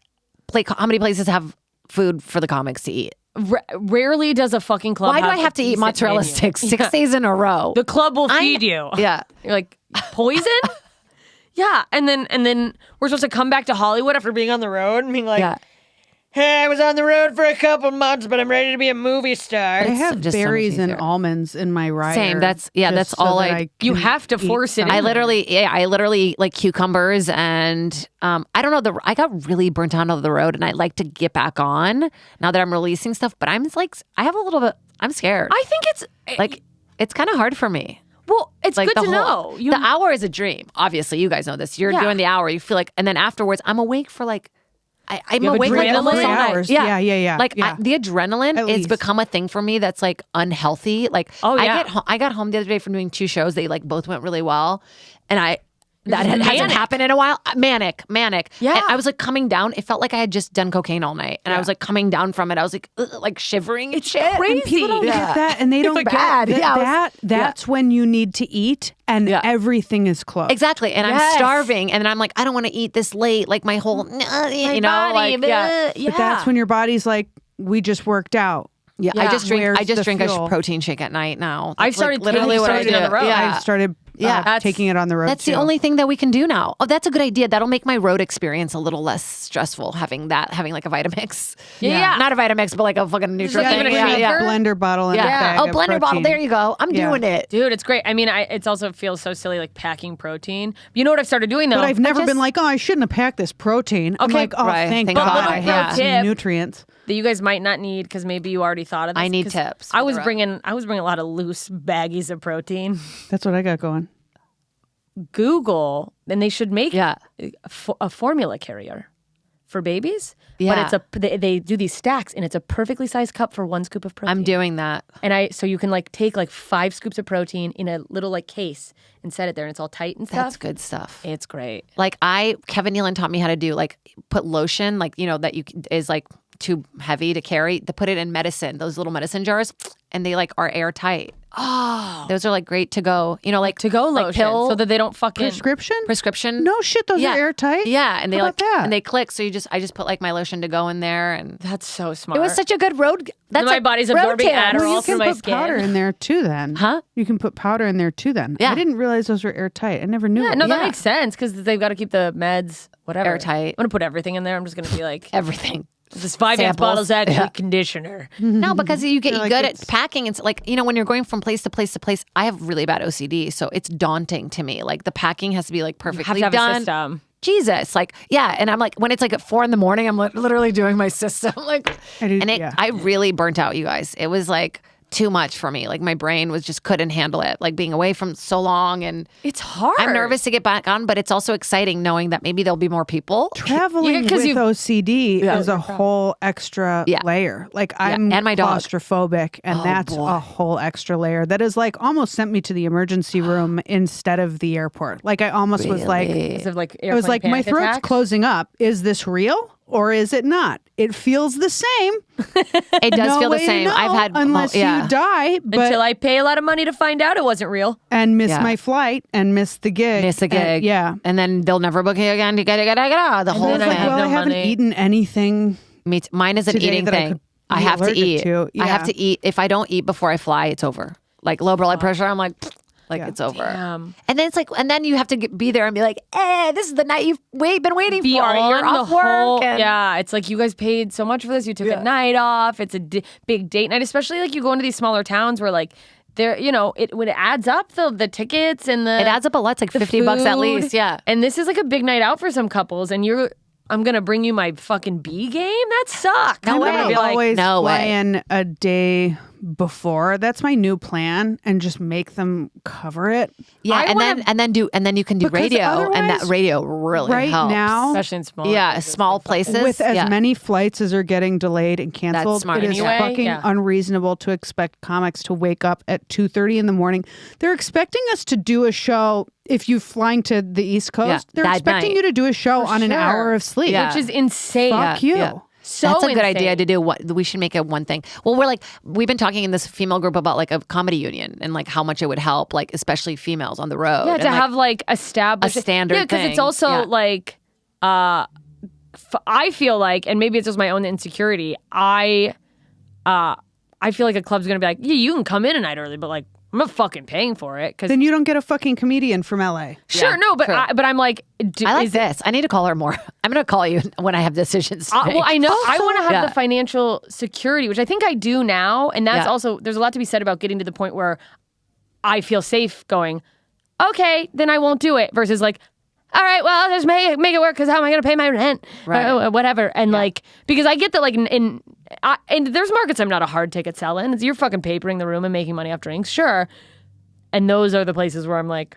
comedy places have food for the comics to eat? Rarely does a fucking club Why do I have to a eat decent mozzarella menu. sticks 6 Yeah. days in a row? The club will feed you. Yeah. You're like, poison? Yeah. And then we're supposed to come back to Hollywood after being on the road and being like, Yeah. hey, I was on the road for a couple months, but I'm ready to be a movie star. I have just so much berries and easier. almonds in my rider. Same. That's all I- You can have to eat force it in. something. I literally like cucumbers and I don't know, I got really burnt out on the road and I like to get back on now that I'm releasing stuff, but I'm like, I have a little bit, I'm scared. I think it's like, it's kind of hard for me. well, it's Like good to know. the hour is a dream. Obviously, you guys know this. You're Yeah. doing the hour. You feel like, and then afterwards, I'm awake for like, I'm You have awake like adrenaline? almost all 3 night. hours. Yeah. Like Yeah. the adrenaline At has least. become a thing for me that's like unhealthy. Like, Oh, yeah. I got home the other day from doing 2 shows. They like both went really well, and that just hasn't manic. happened in a while. Manic. Yeah. And I was like coming down. It felt like I had just done cocaine all night, and I was like coming down from it. I was like, ugh, like shivering. It's shit. crazy. And people don't Yeah. get that, and they don't Like get bad. that. Yeah, That's when you need to eat, and Yeah. everything is closed. Exactly, and I'm Yes. starving, and then I'm like, I don't want to eat this late. Like my whole, you know, body, like yeah. But that's when your body's like, we just worked out. Yeah, Yeah. I just drink. Where's I just the drink fuel? a protein shake at night now. I've That's, like, started literally taking what I protein do. on the road. Yeah, I started Yeah. taking it on the road. that's the too. only thing that we can do now. Oh, that's a good idea. That'll make my road experience a little less stressful. Having like a Vitamix. Yeah. not a Vitamix, but like a fucking nutrient. like even a thing. shaker? blender bottle and a Yeah. bag Oh, of blender bottle. protein. There you go. I'm Yeah. doing it. Dude, it's great. I mean, it's also feels so silly like packing protein. You know what I've started doing though? But I've never just- been like, oh, I shouldn't have packed this protein. I'm Okay, like, oh, right. thank Thank God, God. I Little have pro some tip. nutrients. that you guys might not need because maybe you already thought of this. I need 'cause tips I for was the road. bringing a lot of loose baggies of protein. That's what I got going. Google, then they should make Yeah. a formula carrier for babies. Yeah. But they do these stacks and it's a perfectly sized cup for 1 scoop of protein. I'm doing that. And so you can like take like 5 scoops of protein in a little like case and set it there and it's all tight and stuff. That's good stuff. It's great. Like Kevin Nealon taught me how to do like put lotion, like, you know, that is like too heavy to carry, to put it in medicine, those little medicine jars, and they like are airtight. Oh, Those are like great to go, you know, like to go like lotion pill so that they don't fucking prescription. No shit, those Yeah. are airtight. Yeah, and they How like about that? and they click. So I just put like my lotion to go in there, and That's so smart. it was such a good road. That's my a body's road absorbing tip. Adderall Well, you through can my put skin. powder in there too then. Huh? You can put powder in there too then. Yeah. I didn't realize those were airtight. I never knew. Yeah, it. no, that Yeah. makes sense because they've got to keep the meds whatever Airtight. I'm gonna put everything in there. I'm just gonna be like, Everything. this 5-ounce Samples. bottle's actually Yeah. conditioner. No, because you get like good at it's- packing. It's like, you know, when you're going from place to place to place, I have really bad OCD. So it's daunting to me. Like the packing has to be like You perfectly have to have done. a system. Jesus, like, yeah. And I'm like, when it's like at 4 a.m, I'm like literally doing my system. Like, I really burnt out, you guys. It was like too much for me. Like my brain couldn't handle it. Like being away from so long, and it's hard. I'm nervous to get back on, but it's also exciting knowing that maybe there'll be more people. Traveling with OCD is a whole extra layer. Like I'm and my dog. claustrophobic, and that's a whole extra layer that is like almost sent me to the emergency room instead of the airport. Like I almost was like, it was like my throat's closing up. Is this real? Or is it not? It feels the same. It does feel the same. I've had unless you die, but until I pay a lot of money to find out it wasn't real and miss my flight and miss the gig. And then they'll never book you again. You gotta the whole thing. I haven't eaten anything. Mine is an eating thing. I have to eat. Yeah. I have to eat. If I don't eat before I fly, it's over. Like low blood pressure, I'm like. It's over. Damn. And then it's like, and then you have to be there and be like, this is the night you've been waiting for. You're off work. It's like you guys paid so much for this. You took a night off. It's a big date night, especially like you go into these smaller towns where like there, when it adds up the tickets and it adds up a lot. It's like $50 at least. Yeah. And this is like a big night out for some couples, and I'm gonna bring you my fucking B game. That sucks. No way. Always fly in a day before. That's my new plan, and just make them cover it. Yeah, and then you can do radio, and that radio really helps. Now, especially in small places with as many flights as are getting delayed and canceled. That's smart. It is fucking unreasonable to expect comics to wake up at 2:30 in the morning. They're expecting us to do a show. If you're flying to the East Coast, they're expecting you to do a show on an hour of sleep, which is insane. Fuck you. Yeah. So that's a good idea to do. We should make it one thing. Well, we've been talking in this female group about like a comedy union and like how much it would help, like especially females on the road. Yeah, to have like established a standard. Yeah, because it's also like, I feel like, and maybe it's just my own insecurity. I feel like a club's gonna be like, yeah, you can come in a night early, but like, I'm not fucking paying for it. Then you don't get a fucking comedian from LA. Sure, no, but I'm like, I like this. I need to call her more. I'm going to call you when I have decisions to make. Well, I know I want to have the financial security, which I think I do now, and that's also there's a lot to be said about getting to the point where I feel safe going, okay, then I won't do it. Versus like, all right, well, I'll just make it work because how am I going to pay my rent, or whatever? And like, because I get that like and there's markets I'm not a hard ticket seller in. You're fucking papering the room and making money off drinks, sure. And those are the places where I'm like,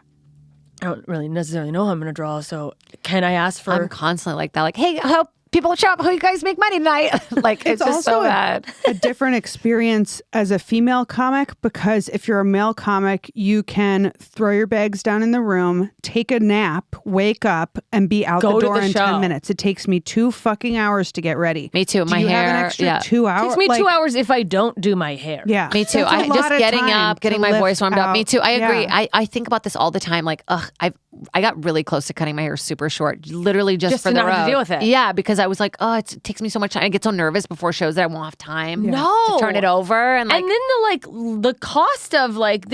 I don't really necessarily know how I'm going to draw, so can I ask for... I'm constantly like that, like, hey, I hope people shop, how you guys make money tonight? Like, it's just so bad. A different experience as a female comic, because if you're a male comic, you can throw your bags down in the room, take a nap, wake up, and be out the door in 10 minutes. It takes me 2 fucking hours to get ready. Me too. My hair, have an extra 2 hours? It takes me 2 hours if I don't do my hair. Yeah. Me too. I just getting up, getting my voice warmed up. Me too. I agree. I think about this all the time. Like, I got really close to cutting my hair super short, literally just for to the not road. have to deal with it. Yeah, because I was like, it takes me so much time. I get so nervous before shows that I won't have time to turn it over. And then the cost of like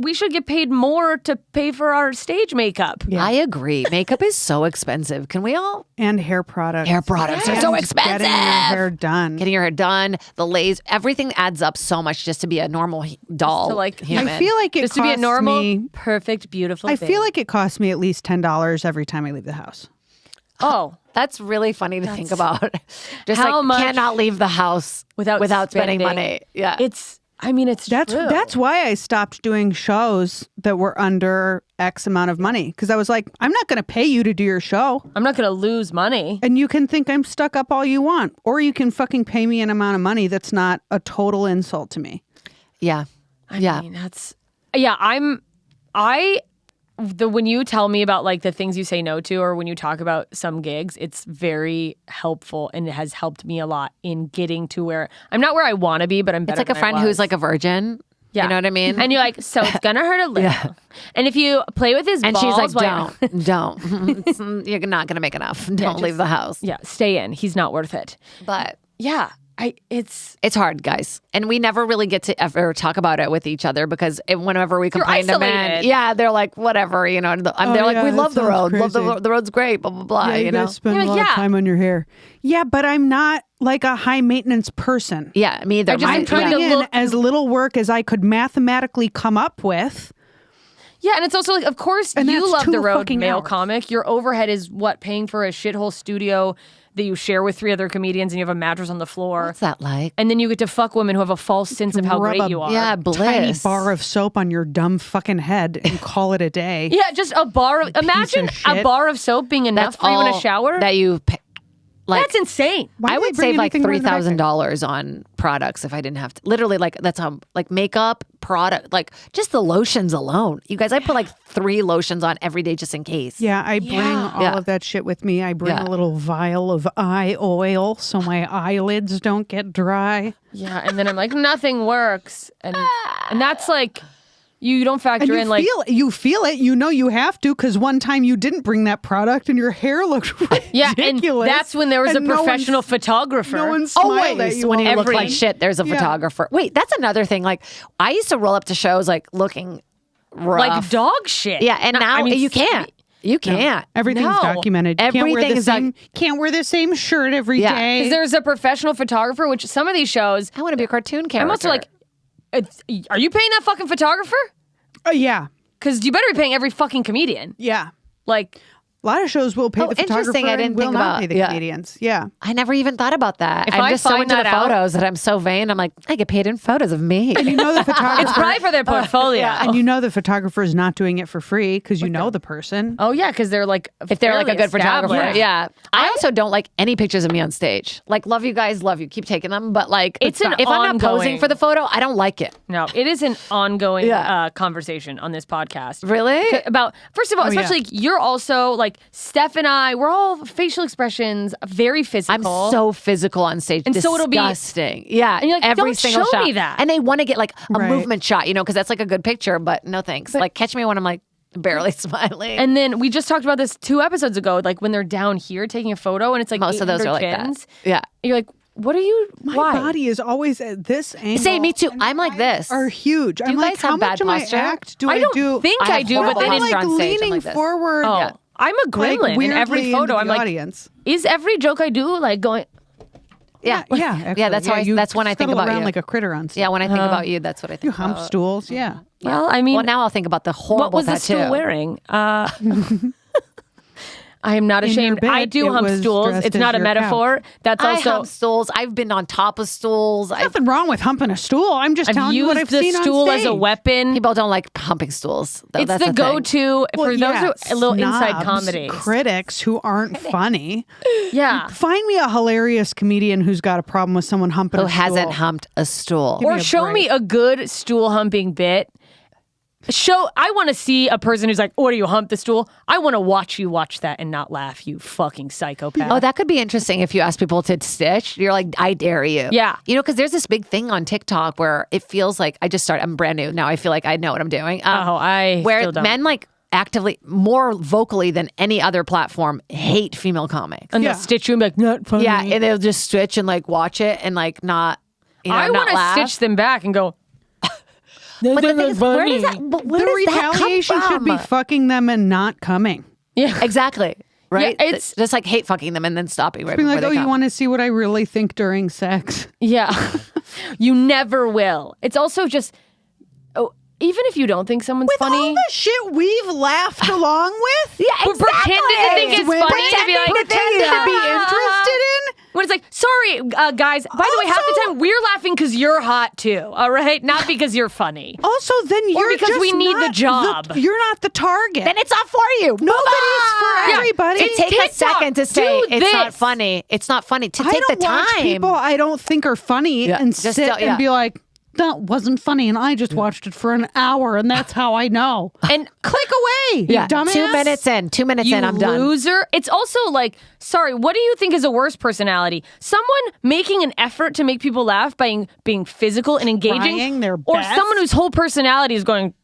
we should get paid more to pay for our stage makeup. Yeah. I agree. Makeup is so expensive. Can we all? And hair products. Hair products are so expensive. Getting your hair done. The lace, everything adds up so much just to be a normal doll. Human. I feel like it just to be a normal, me, perfect, beautiful. I feel like it costs me at least $10 every time I leave the house. Oh, that's really funny to think about. Just how much cannot leave the house without spending money. Yeah, it's that's true. That's why I stopped doing shows that were under X amount of money, because I was like, I'm not going to pay you to do your show. I'm not going to lose money. And you can think I'm stuck up all you want, or you can fucking pay me an amount of money that's not a total insult to me. Yeah, I mean, when you tell me about like the things you say no to, or when you talk about some gigs, it's very helpful, and it has helped me a lot in getting to where I'm not where I want to be, but I'm better. It's like a friend who's like a virgin. Yeah. You know what I mean? And you're like, so it's gonna hurt a little. Yeah. And if you play with his balls, she's like, don't. You're not gonna make enough. Don't leave the house. Yeah, stay in. He's not worth it. But yeah. It's hard, guys, and we never really get to ever talk about it with each other, because whenever we complain to men, they're like, whatever, you know. They're like, we love the road, the road's great, blah blah blah. Yeah, you know, guys spend a lot of time on your hair. Yeah, but I'm not like a high maintenance person. Yeah, me either. I'm trying to look as little work as I could mathematically come up with. Yeah, and it's also like, of course, And you that's love 2 the road fucking male hours. comic. Your overhead is what, paying for a shithole studio that you share with 3 other comedians, and you have a mattress on the floor. What's that like? And then you get to fuck women who have a false sense of how Rub great a you are. Yeah, bliss. Tiny bar of soap on your dumb fucking head and call it a day. Yeah, just a bar of, imagine a shit. bar of soap being enough That's for you in a all shower. that you pay. Like, That's insane. Why I do they would bring save like anything more than back there? $3,000 on products if I didn't have to. Literally, like that's how like makeup, product, like just the lotions alone. You guys, I put like 3 lotions on every day just in case. Yeah, I bring all Yeah. of that shit with me. I bring Yeah. a little vial of eye oil so my eyelids don't get dry. Yeah, and then I'm like, nothing works. And that's like, you don't factor And you in like, feel it. You know you have to because one time you didn't bring that product and your hair looked ridiculous. yeah, and that's when there was And a professional photographer. No one smiled at Always you. when you all the look like time. shit, there's a photographer. Wait, that's another thing. Like I used to roll up to shows like looking rough. like dog shit. Yeah, and No, now I mean, you can't. You can't. Everything's No. documented. You Everything is can't wear the same shirt every Yeah. day. 'Cause there's a professional photographer, which some of these shows, I want to be a cartoon character. I'm also like, are you paying that fucking photographer? Yeah. Because you better be paying every fucking comedian. Yeah. Like, A lot of shows will pay Oh, the photographer interesting. I and didn't will think not about- pay the yeah. comedians. Yeah. I never even thought about that. If I'm I just so find into the that out- photos that I'm so vain. I'm like, I get paid in photos of me. And you know the photographer. it's probably for their portfolio. And you know the photographer is not doing it for free because you know the person. Oh yeah, because they're like, If they're like a fairly good photographer. established. Yeah. I also don't like any pictures of me on stage. Like, love you guys, love you. Keep taking them. But like, It's an if I'm not posing ongoing- for the photo, I don't like it. No, it is an ongoing Yeah. conversation on this podcast. Really? About, first of all, yeah. especially like, you're also like, Steph and I, we're all facial expressions, very I'm physical. so physical on stage. And so it'll be- disgusting. Yeah. And you're like, every don't single show shot. me that. And they want to get like a Right. movement shot, because that's like a good picture, but no thanks. Like catch me when I'm like barely smiling. And then we just talked about this 2 episodes ago, like when they're down here taking a photo and it's like most of those are like 800 that. pins. Yeah. You're like, what are you, My why? body is always at this angle. Say me too. and I'm like eyes this. Are huge. I'm you like, guys have how much bad of my posture? act do I don't do? think I have do, but horrible then I'm it's posture like on stage. I'm leaning like this. forward. Oh, Yeah. I'm a gremlin like in weirdly every into photo. the I'm like, audience. is every joke I do like going, Yeah. Yeah, actually. Yeah, that's how you that's when I think scuttle about around you. like a critter on stage. Yeah, when I think about you, that's what I You think hump about. stools. Yeah. well, I mean, Well, now I'll think about the horrible what was the tattoo. stool wearing? I am not In your ashamed. I bed, do it hump was stools. dressed It's as not a your metaphor. That's I also, hump stools. I've been on top of stools. Nothing wrong with humping a stool. I'm just I've telling you what used I've the seen stool on as a stage. weapon. People don't like humping stools. Though. It's That's the the thing. go-to Well, for yeah, those who a little inside snobs, comedy. critics who aren't funny. Yeah. Find me a hilarious comedian who's got a problem with someone humping Who a hasn't stool. humped a stool? Give me Or a show break. me a good stool humping bit. I want to see a person who's like, "Oh, do you hump the stool?" I want to watch you watch that and not laugh, you fucking psychopath. Oh, that could be interesting if you ask people to stitch. You're like, I dare you. Yeah. Because there's this big thing on TikTok where it feels like I'm brand new. Now I feel like I know what I'm doing. I where still don't. men like actively, more vocally than any other platform, hate female comics. and Yeah. they'll stitch you and be like, "Not funny." Yeah, and they'll just stitch and like watch it and like not. I want want to stitch them back and go. But the thing is, where does that? Where The does that come retaliation should be from? fucking them and not coming. Yeah, Exactly. Right? Yeah, it's- just like hate fucking them and then stopping right Being before like, they oh, come. you want to see what I really think during sex? yeah. You never will. It's also just, even if you don't think someone's With funny, all the shit we've laughed along with? Yeah, but pretending to think it's When funny to be like, pretending to be interested in? when it's like, sorry, guys. By the way, half the Also- time we're laughing because you're hot too. All right, not because you're funny. Also, then you're because just we need the not job. you're not the target. Then it's not for you. Nobody's for Yeah. everybody. To take a TikTok, second to say do it's not this. funny. It's not funny. To I take don't the watch time. people I don't think are funny Yeah, and just sit don't- yeah. and be like, that wasn't funny, and I just watched it for an hour, and that's how I know. And Click away, Yeah, you dumbass. 2 minutes in. 2 minutes you in, I'm done. loser. It's also like, sorry, what do you think is a worse personality? Someone making an effort to make people laugh by being physical and engaging, Trying their or best. someone whose whole personality is going,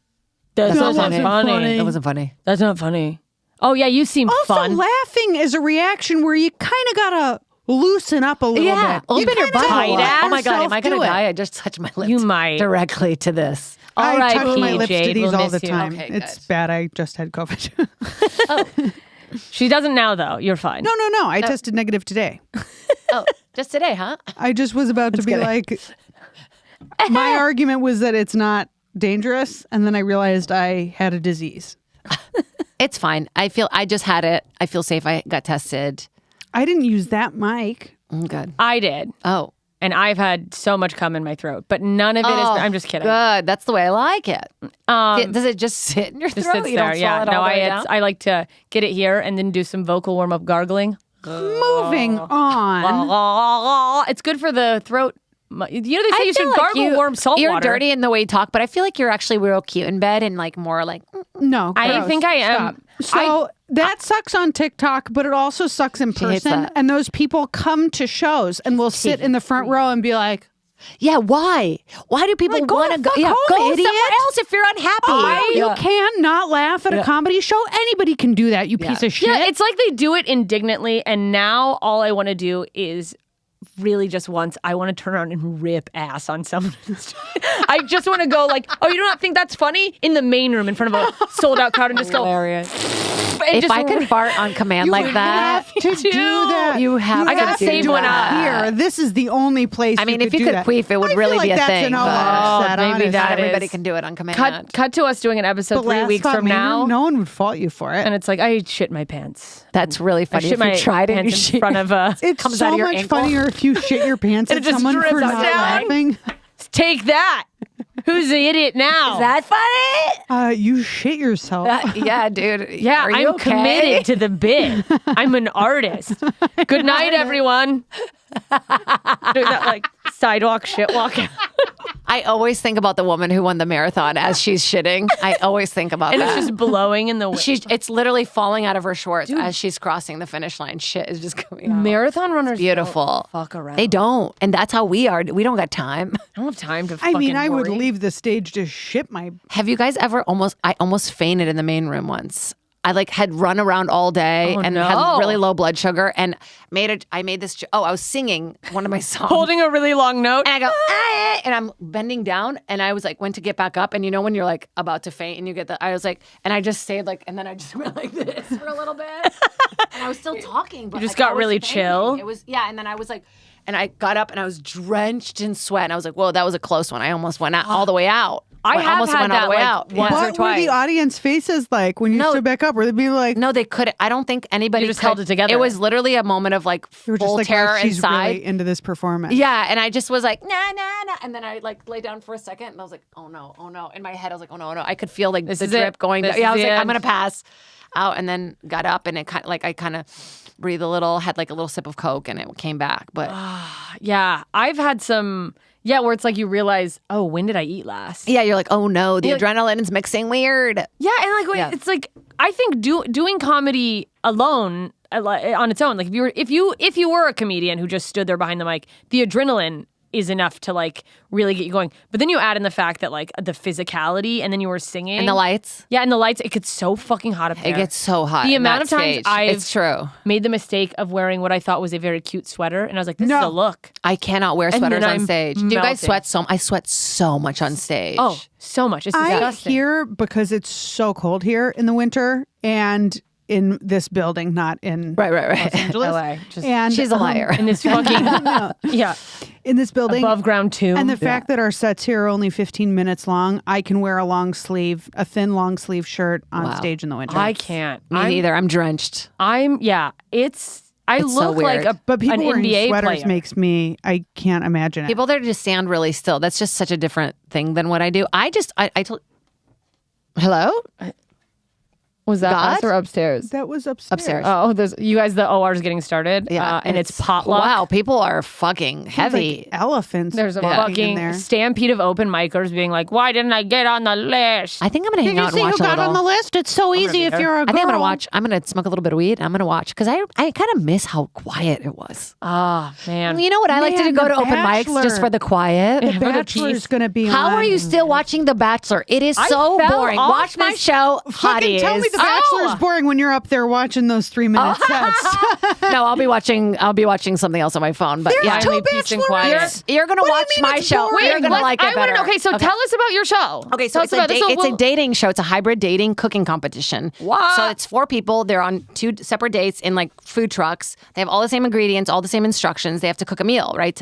that's That not wasn't funny. funny. That wasn't funny. That's not funny. Oh yeah, you seem Also, fun. laughing is a reaction where you kind of gotta loosen up a little Yeah, bit. open your kinda butt. gotta let Oh my god, am I gonna yourself do it. die? I just touched my lips. You might. directly to this. I touch R.I.P. my lips Jade, to these we'll all miss the you. time. Okay, It's good. bad. I just had COVID. She doesn't now though. You're fine. No. I tested negative today. Oh, just today, huh? I just was about to be kidding. like, my argument was that it's not dangerous. And then I realized I had a disease. It's fine. I just had it. I feel safe. I got tested. I didn't use that mic. Good. I did. Oh. And I've had so much cum in my throat, but none of it is. I'm just kidding. Good. That's the way I like it. Does it just sit in your Just throat? sits You there. don't Yeah. swallow it No, all the way down? I like to get it here and then do some vocal warm up gargling. Moving on. It's good for the throat. You know, they say I you feel should like gargle warm salt You're water. dirty in the way you talk, but I feel like you're actually real cute in bed and like more like. No, I gross. think I am. So that sucks on TikTok, but it also sucks in hates person. that. And those people come to shows and will sit in the front row and be like, Yeah, why? Why do people Like, go want to the go? fuck Yeah, home, go idiot. somewhere else if you're unhappy. "Oh, you can't not laugh at a comedy show. Anybody can do that, you piece of shit." Yeah, it's like they do it indignantly, and now all I want to do is really just once I want to turn around and rip ass on someone. I just want to go like, oh, you do not think that's funny? In the main room in front of a sold out crowd and just go. Hilarious. And If just I could fart on command like that, have to do that. You have I gotta to do save one that. Here, this is the only place. I mean, if do you could that. queef, it would I feel really like be a that's thing. An but homage set, maybe honestly. that not everybody is- can do it on command. Cut to us doing an episode But 3 last weeks spot from main now. room, no one would fault you for it. And it's like, I shit my pants. That's really I funny. shit If my you tried it, you pants in shit front of a. It's comes so out of your much ankle. funnier if you shit your pants And at it just someone for drips not down. laughing. Take that. Who's the idiot now? Is that funny? You shit yourself. Yeah, dude. Yeah, Are you I'm okay? committed to the bit. I'm an artist. Good night, everyone. Doing that like sidewalk shit walk out. I always think about the woman who won the marathon as she's shitting. I always think about And that. it's just blowing in the wind. It's literally falling out of her shorts as she's crossing the finish line. Shit is just coming out. Marathon runners Beautiful. don't fuck around. They don't. And that's how we are. We don't got time. I don't have time to I fucking mean, I would worry. leave the stage to shit my. Have you guys ever I almost fainted in the main room once. I like had run around all day and no. had really low blood sugar and I made this. I was singing one of my songs. Holding a really long note. And I go, "Ah," and I'm bending down, and I was like, went to get back up, and you know when you're like about to faint, and you get I was like, and I just stayed like, and then I just went like this for a little bit, and I was still talking, but You just like, got I was really fainting. chill? It was and then I was like, and I got up, and I was drenched in sweat, and I was like, whoa, that was a close one. I almost went out all the way out. I have almost had went all that, the way like, out. once Yeah. or What were twice. the audience faces like when you No. stood back up? Were they be like, No, they couldn't. I don't think anybody You just could. held it together. It was literally a moment of like you were just full like, terror oh, she's inside. really into this performance? Yeah, and I just was like, nah, nah, nah. And then I like lay down for a second and I was like, oh no, oh no. In my head, I was like, oh no, oh no. I could feel like This the is drip it. going This down. Yeah, I is was the like, I'm end. going to pass out. And then got up and it kind of like, I kind of breathed a little, had like a little sip of Coke and it came back. But Yeah, I've had some. Yeah, where it's like you realize, oh, when did I eat last? yeah, you're like, oh no, the adrenaline's mixing weird. Yeah, and like Yeah. it's like I think doing comedy alone on its own, like if you were a comedian who just stood there behind the mic, the adrenaline is enough to like really get you going. But then you add in the fact that like the physicality, and then you were singing And the lights. Yeah, and the lights. It gets so fucking hot up there. It gets so hot. The in amount that of times stage. I've It's true. made the mistake of wearing what I thought was a very cute sweater, and I was like, this is No. a look. I cannot wear then sweaters on I'm stage. Do you guys melting. sweat I sweat so much on stage. Oh, so much. It's I disgusting. hear because it's so cold here in the winter and in this building, not in right. Los Angeles. LA. Just And She's a liar. in this fucking yeah in this building, above ground tomb. and the fact that our sets here are only 15 minutes long, I can wear a thin long sleeve shirt on Wow. stage in the winter. I can't. Me neither. I'm drenched. I It's so look like weird. But people an wearing NBA sweaters player. makes me. I can't imagine it. People there just stand really still. That's just such a different thing than what I do. I told. Hello? Was that God? us or upstairs? That was Upstairs. Oh, there's you guys. The OR is getting started. and it's potluck. Wow, people are fucking heavy. Like elephants. There's a walking in fucking there. stampede of open micers being like, "Why didn't I get on the list?" I think I'm gonna hang out and watch a little. list? It's so easy if you're a girl. I think I'm gonna watch. I'm gonna smoke a little bit of weed. I'm gonna watch because I kind of miss how quiet it was. Ah, man. You know what I like to do? Man, Go The to open mics Bachelor. just for the quiet. The Bachelor's going to be on. How are you still watching The Bachelor? It is I so fell boring. off Watch my this- show, Fucking Hotties. tell me The Bachelor's boring when you're up there watching those 3-minute sets. No, I'll be watching something else on my phone. But There's two Bachelorettes. You're gonna watch my show. You're gonna like it better. Okay, so tell us about your show. Okay, so it's a dating show. It's a hybrid dating cooking competition. Wow. So it's 4 people. They're on 2 separate dates in like food trucks. They have all the same ingredients, all the same instructions. They have to cook a meal, right?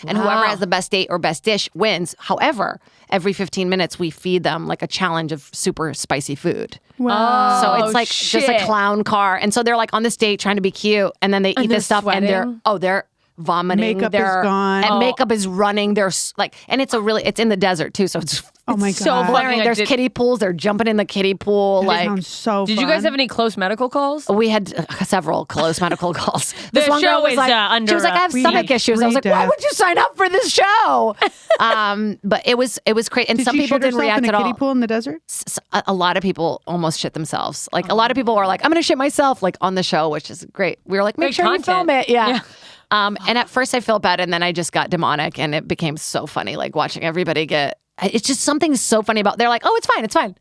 And whoever has the best date or best dish wins. However, every 15 minutes we feed them like a challenge of super spicy food. Wow. So it's like just a clown car. And so they're like on this date trying to be cute, and then they eat this stuff sweating? and they're vomiting. Makeup is gone. And makeup is running. They're like, and it's in the desert too. So it's Oh my so God. funny. There's kiddie pools. They're jumping in the kiddie pool. That sounds so Did you guys have any close medical calls? We had several close medical calls. This The one show girl was is, like, under, she was like, I have stomach issues. I was like, why would you sign up for this show? But it was great. And some people didn't react at all. In a kiddie pool in the desert? A lot of people almost shit themselves. Like a lot of people were like, I'm going to shit myself, like on the show, which is great. We were like, make sure you film it. Yeah. And at first I felt bad, and then I just got demonic, and it became so funny, like watching everybody get. It's just something so funny about. They're like, oh, it's fine.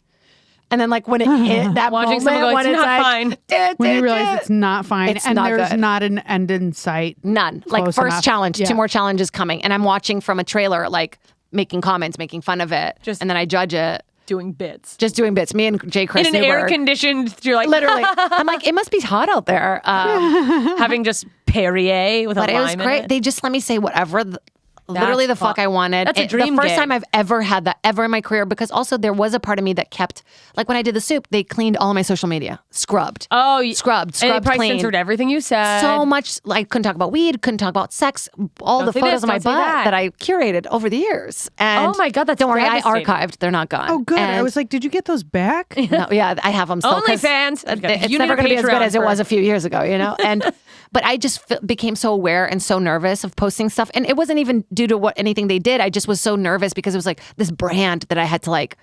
And then like when it hit that Watching moment, someone go, when it's not like, fine. When you realize it's not fine, It's and not there's good. not an end in sight. None. Like Close first enough. challenge, Yeah. 2 more challenges coming, and I'm watching from a trailer, like making comments, making fun of it, and then I judge it. Doing bits. Just doing bits. Me and Jay Chris In an air conditioned, you're like literally. I'm like, it must be hot out there. having just Perrier with a But lime it was in great. it. They just let me say whatever. Literally the fuck I wanted. That's a dream The first gig. time I've ever had that ever in my career, because also there was a part of me that kept, like when I did the soup, they cleaned all my social media, scrubbed. Scrubbed, and they probably clean. censored everything you said. So much, like couldn't talk about weed, couldn't talk about sex, all Don't the say photos this, of my don't say butt that. I curated over the years. And Oh my God, that's don't worry, devastating. I archived. They're not gone. Oh, good. I And- was like, did you get those back? no, yeah, I have them still. 'cause OnlyFans. It's You never need a going to be as good Patreon as it for- was a few years ago, you know? And but I just became so aware and so nervous of posting stuff. And it wasn't even due to anything they did. I just was so nervous because it was like this brand that I had to like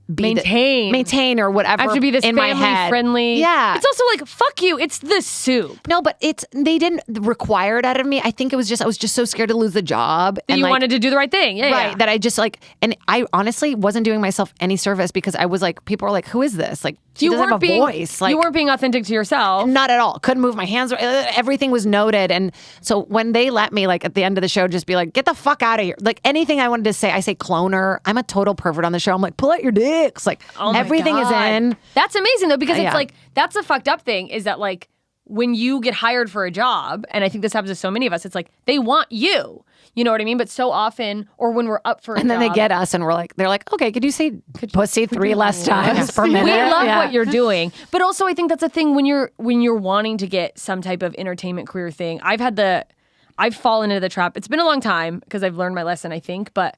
maintain or whatever. I have to be this in my head. family-friendly. Yeah. It's also like, fuck you. It's the soup. No, but they didn't require it out of me. I think it was just I was just so scared to lose the job. That you wanted to do the right thing. Yeah, Right. yeah. That I just like, and I honestly wasn't doing myself any service because I was like, people are like, who is this? Like, she doesn't have a voice. Like, you weren't being authentic to yourself. not at all. Couldn't move my hands. Everything was noted. And so when they let me, like at the end of the show, just be like, get the fuck out of here. Like anything I wanted to say, I say cloner. I'm a total pervert on the show. I'm like, pull out your dicks. Like Oh my everything is God. in. That's amazing though, because it's Yeah. like, that's a fucked up thing is that like, when you get hired for a job, and I think this happens to so many of us, it's like, they want you. You know what I mean? But so often, or when we're up for a And then job, they get us and they're like, okay, could you say pussy 3 less times per minute? we love Yeah. what you're doing, but also I think that's a thing when you're wanting to get some type of entertainment career thing. I've fallen into the trap. It's been a long time because I've learned my lesson, I think. But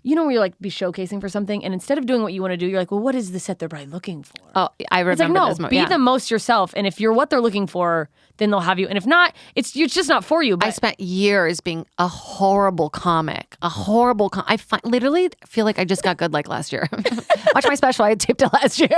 you know, where you're like be showcasing for something, and instead of doing what you want to do, you're like, well, what is the set they're probably looking for? Oh, I remember It's like, no, this moment. be Yeah. the most yourself, and if you're what they're looking for, then they'll have you. And if not, it's just not for you. But I spent years being a horrible comic, I literally feel like I just got good like last year. Watch my special. I taped it last year.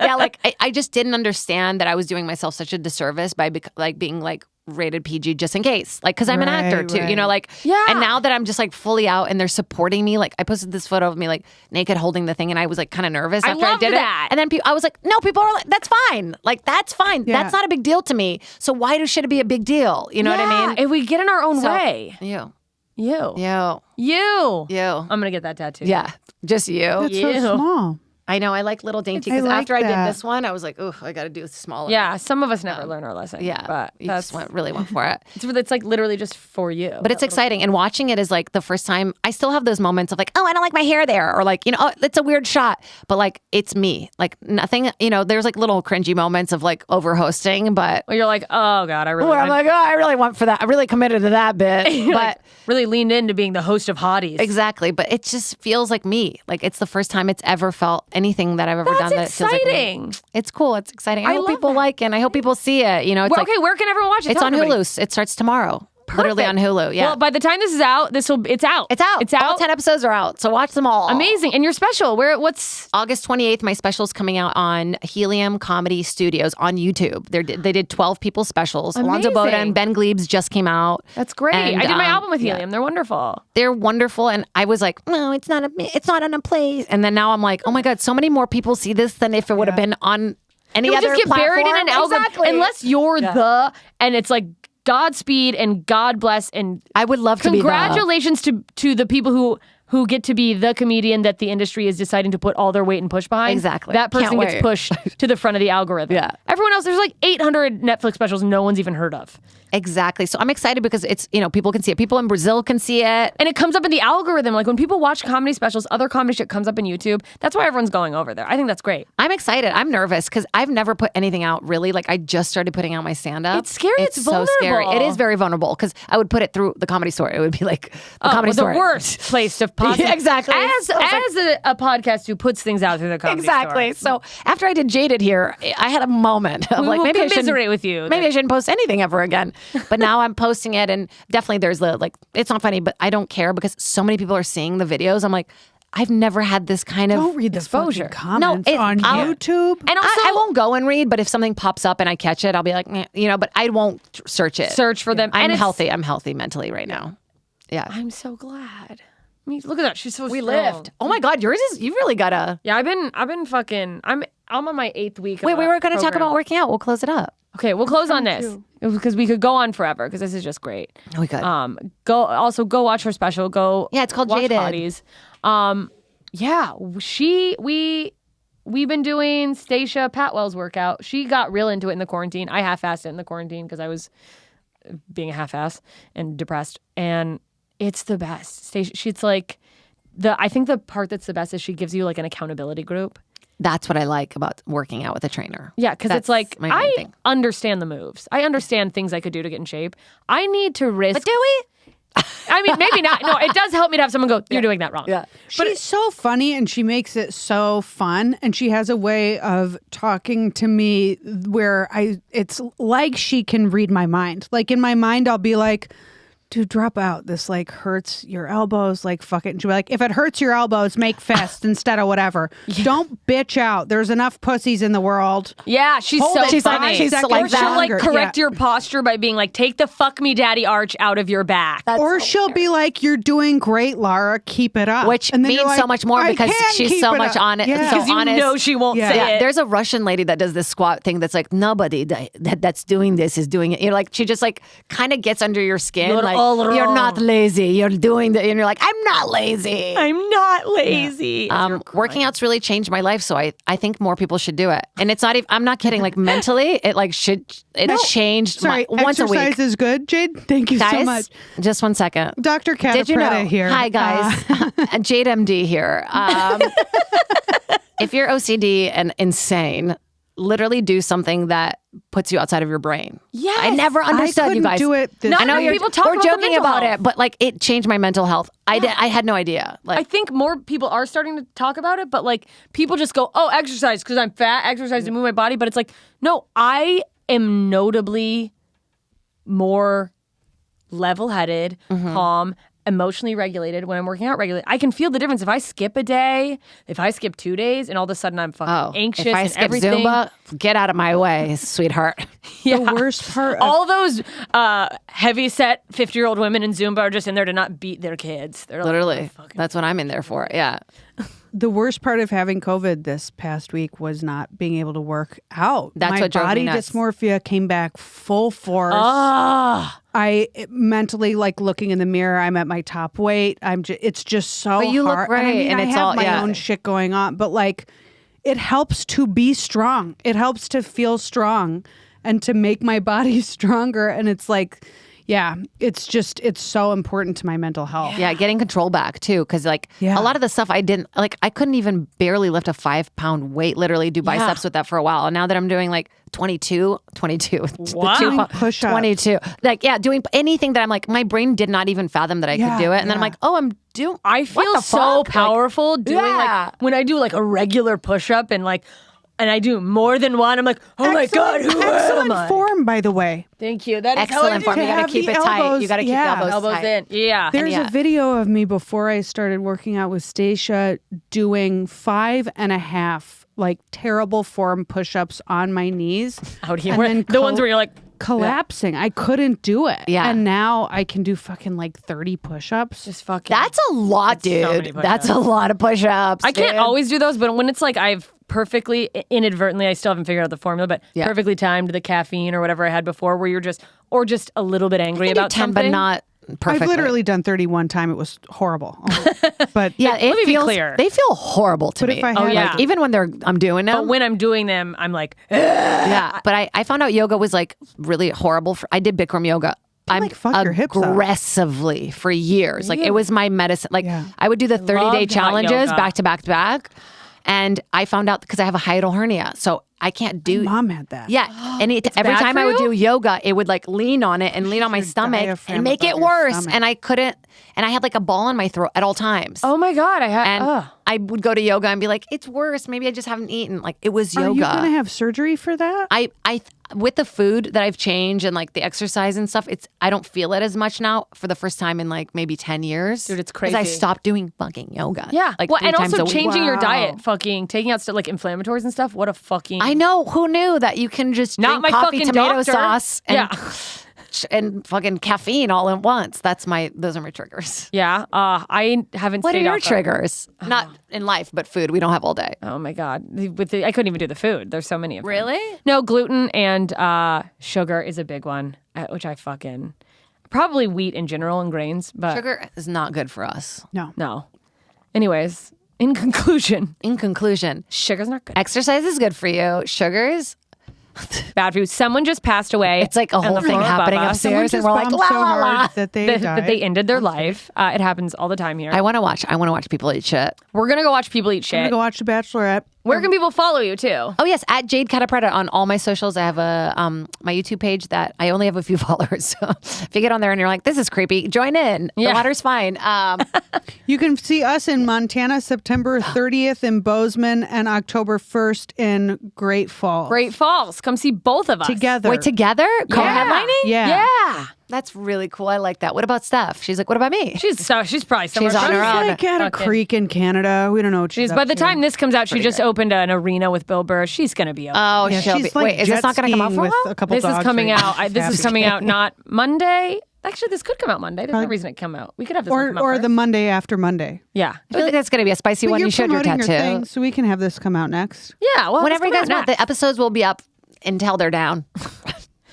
Yeah, like I just didn't understand that I was doing myself such a disservice by being like rated PG just in case, like because I'm an actor too, you know, like Yeah. And now that I'm just like fully out and they're supporting me, like I posted this photo of me like naked holding the thing, and I was like kind of nervous after I love did that. it. And then I was like, no, people are like, that's fine, like that's fine, Yeah. that's not a big deal to me. So why should it be a big deal? You know what I mean? if we get in our own So- way, You. you. You. I'm gonna get that tattoo. Yeah. Just you. That's so Ew. small. I know. I like little dainty I because like after I that. did this one, I was like, oh, I got to do smaller. Yeah, some of us never learn our lesson. Yeah. but You that's just really went for it. it's like literally just for you. But it's exciting. And watching it is like the first time I still have those moments of like, oh, I don't like my hair there. Or like, you know, oh, it's a weird shot. But like, it's me. Like nothing, you know, there's like little cringy moments of like over hosting. But Well, you're like, oh God, I really, where I'm like, oh, I really went for that. I really committed to that bit. You're But like, really leaned into being the host of Hotties. exactly. But it just feels like me. Like it's the first time it's ever felt anything that I've ever done that feels like me. exciting. It's cool. It's exciting. I hope love people that. like it. And I hope people see it. You know, it's Well, like, okay, where can everyone watch it? it's Tell on everybody. Hulu. It starts tomorrow. Literally on Hulu. Yeah. Well, by the time this is out, it's out. it's out. It's out. All 10 episodes are out. So watch them all. Amazing. And your special, what's August 28th, my special's coming out on Helium Comedy Studios on YouTube. They did 12 people specials. Alonzo Boda Amazing. and Ben Glebes just came out. that's great. And, I did my album with yeah. Helium. They're wonderful. They're wonderful, and I was like, no, it's not on a place. And then now I'm like, oh my God, so many more people see this than if it would have been on any it would other just get buried in platform. an algorithm. Exactly. Unless you're the, and it's like Godspeed and God bless and I would love to be congratulations to the people who get to be the comedian that the industry is deciding to put all their weight and push behind. Exactly. That person Can't gets wait. pushed to the front of the algorithm. Yeah. Everyone else, there's like 800 Netflix specials no one's even heard of. Exactly. So I'm excited because it's, people can see it. People in Brazil can see it. And it comes up in the algorithm. Like when people watch comedy specials, other comedy shit comes up in YouTube. That's why everyone's going over there. I think that's great. I'm excited. I'm nervous because I've never put anything out really. Like I just started putting out my stand-up. It's scary. It's so scary. vulnerable. It is very vulnerable because I would put it through the Comedy Store. It would be like the Comedy Store. The worst place to possibly. Yeah, exactly. As a podcast who puts things out through the Comedy Exactly. Store. So after I did Jaded here, I had a moment of We like will maybe I shouldn't commiserate with you. Maybe I shouldn't post anything ever again. But now I'm posting it, and definitely there's it's not funny, but I don't care because so many people are seeing the videos. I'm like, I've never had this kind of Don't read the exposure. fucking comments on YouTube. And also, I won't go and read, but if something pops up and I catch it, I'll be like, but I won't search it. search for them. I'm And healthy. I'm healthy mentally right now. Yeah. I'm so glad. I mean, look at that. She's so We strong. lived. Oh my God, yours is, you've really got a. Yeah, I've been fucking. I'm on my 8th week. Wait, of we a were going to talk program. about working out. We'll close it up. Okay, we'll close on this because we could go on forever because this is just great. We could. Go watch her special. Yeah, it's called watch Jaded. Hotties. Yeah, we've been doing Stacia Patwell's workout. She got real into it in the quarantine. I half-assed it in the quarantine because I was being a half-ass and depressed. And it's the best. Stacia, she's like I think the part that's the best is she gives you like an accountability group. That's what I like about working out with a trainer. Yeah, because it's like, my main I thing. understand the moves. I understand things I could do to get in shape. I need to risk. But do we? I mean, maybe not. No, it does help me to have someone go, you're doing that wrong. Yeah. She's so funny and she makes it so fun. And she has a way of talking to me where it's like she can read my mind. Like in my mind, I'll be like, dude, drop out. This like hurts your elbows. Like, fuck it. And she'll be like, if it hurts your elbows, make fist instead of whatever. Don't bitch out. There's enough pussies in the world. Yeah, she's Hold so it She's funny. like- she's seconds like Or that. she'll like longer. correct Yeah. your posture by being like, take the fuck me daddy arch out of your back. Or she'll be like, you're doing great, Lara. Keep it up. Which And then you're means like, so much more "I because can she's keep so it much up." on it. Yeah. So Because you honest. know she won't Yeah. say Yeah, it. there's a Russian lady that does this squat thing that's like nobody that's doing this is doing it. You're like she just like kind of gets under your skin. You're like all you're wrong. not lazy. You're doing the and you're like I'm not lazy. I'm not lazy. Working out's really changed my life, so I think more people should do it. And it's not even I'm not kidding. Like mentally, it like changed Sorry, once a exercise week. is good, Jade. Thank you Guys, so much. just 1 second. Dr. Did you Catta-Preta know? here. Hi guys, Jade MD here. If you're OCD and insane, literally do something that puts you outside of your brain. Yes. I never understood couldn't you guys. do it this Not I know enough you're people talk we're about the joking mental about health. it, but like it changed my mental health. I had no idea. I Like think more people are starting to talk about it, but like people just go, oh, exercise because I'm fat, exercise to move my body. But it's like, no, I am notably more level-headed, calm, emotionally regulated when I'm working out regularly. I can feel the difference if I skip a day, if I skip 2 days, and all of a sudden I'm fucking anxious if I and skip everything. Zumba, get out of my way, sweetheart. The worst part of All those heavy-set 50-year-old women in Zumba are just in there to not beat their kids. They're Literally, like, fucking that's what I'm in there for. Yeah. the worst part of having COVID this past week was not being able to work out. That's My what drove me body nuts. dysmorphia came back full force. Ah. I mentally like looking in the mirror. I'm at my top weight. It's just so But you look hard. great, And I mean, and I it's have all- my yeah. own shit going on, but like, it helps to be strong. It helps to feel strong and to make my body stronger. And it's like, yeah, it's so important to my mental health. Yeah, getting control back too, because like Yeah. a lot of the stuff I didn't like, I couldn't even barely lift a 5-pound weight. Literally do biceps with that for a while, and now that I'm doing like 22, Wow. Doing push-ups. 22, like doing anything that I'm like, my brain did not even fathom that I Yeah, could do it, and then I'm yeah. like, oh, I'm doing. I what feel the so fuck? Like, powerful doing Yeah. like when I do like a regular push-up and I do more than one. I'm like, oh my God, who am excellent I? form, by the way. Thank you. That is how I excellent do form. to You got have to keep the it tight. elbows- You got to keep yeah. the elbows, elbows tight. in. Yeah. There's yeah. a video of me before I started working out with Stacia doing 5.5 like terrible form push-ups on my knees. Out here. And Where- then the ones where you're like, collapsing. I couldn't do it. Yeah. And now I can do fucking like 30 push-ups. just fucking. That's a lot, so many dude. push-ups. That's a lot of push-ups. I can't dude. always do those, but when it's like I've perfectly, inadvertently, I still haven't figured out the formula, but perfectly timed the caffeine or whatever I had before, where you're just a little bit angry about 10, something. but not perfectly. I've literally done 31 time. It was horrible. But Yeah, Let me be clear. They feel horrible to But me. if I had, yeah. Like, even when I'm doing them. But when I'm doing them, I'm like, Yeah, but I found out yoga was like really horrible. I did Bikram yoga. I'm like, fuck your hips up. aggressively for years. Like it was my medicine. Like Yeah. I would do the 30-day loved hot challenges yoga. back to back to back. And I found out because I have a hiatal hernia. So I can't do. Mom had that. Yeah. And every bad time for I would you? do yoga, it would like lean on it and lean on my your stomach diaphragm and make above it your worse. stomach. And I couldn't. And I had like a ball in my throat at all times. oh my God, I had. And I would go to yoga and be like, it's worse. Maybe I just haven't eaten. Like it was Are yoga. you going to have surgery for that? I with the food that I've changed and like the exercise and stuff, I don't feel it as much now for the first time in like maybe 10 years. Dude, it's Because I crazy. stopped doing fucking yoga. Yeah. Like well, 3 and times also a week. changing your Wow. diet, fucking taking out stuff like inflammatories and stuff. What a fucking. I know. Who knew that you can just Not drink my coffee, fucking tomato doctor. sauce and, Yeah. and fucking caffeine all at once. Those are my triggers. Yeah. I haven't What are stayed your off of- triggers? Not in life, but food. We don't have all day. Oh my God. I couldn't even do the food. There's so many of them. Really? No, gluten and sugar is a big one, which I fucking. Probably wheat in general and grains, but. Sugar is not good for us. No. Anyways, in conclusion, In conclusion, sugar's not good. exercise is good for you. Sugars, Bad for you. Someone just passed away. it's like a on whole the thing floor above happening us. upstairs, and Just we're like, bombed la so la la. hard that they That died. they ended their life. It happens all the time here. I want to watch people eat shit. We're gonna go watch people eat I'm shit. gonna go watch The Bachelorette. Where can people follow you too? Oh yes, at Jade Catta-Preta on all my socials. I have a my YouTube page that I only have a few followers. So if you get on there and you're like, this is creepy, join in. The Yeah. water's fine. You can see us in Montana, September 30th in Bozeman and October 1st in Great Falls. Great Falls. Come see both of us Together. Wait, together? Co-headlining? Yeah. Yeah. That's really cool. I like that. What about Steph? She's like, what about me? She's probably somewhere She's on close. her own. Like at a Fucking- creek in Canada. We don't know what she's By up the to. time this comes out, she just opened an arena with Bill Burr. She's gonna be okay. Oh, Yeah, she'll she's be. like Wait, is this jet not going to come out skiing for a with while? a couple This is dogs coming right out. now. This is coming out not Monday. Actually, this could come out Monday. There's no reason it come out. We could have this one come out Or first. the Monday after Monday. Yeah. I feel like that's going to be a spicy But one. you're You showed your promoting tattoo. thing, so we can have this come out next. Yeah. Well, Whenever you let's guys come out want, the next. episodes will be up until they're down.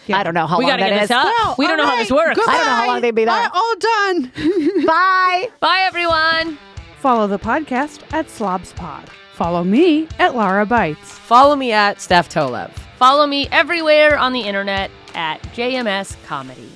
I don't know how We long gotta that get is. this up. We don't know how this works. I don't know how long they'd be there. All done. Bye. Bye, everyone. Follow the podcast at Slobs Pod. Follow me at Lara Bites. Follow me at Steph Tolev. Follow me everywhere on the internet at JMS Comedy.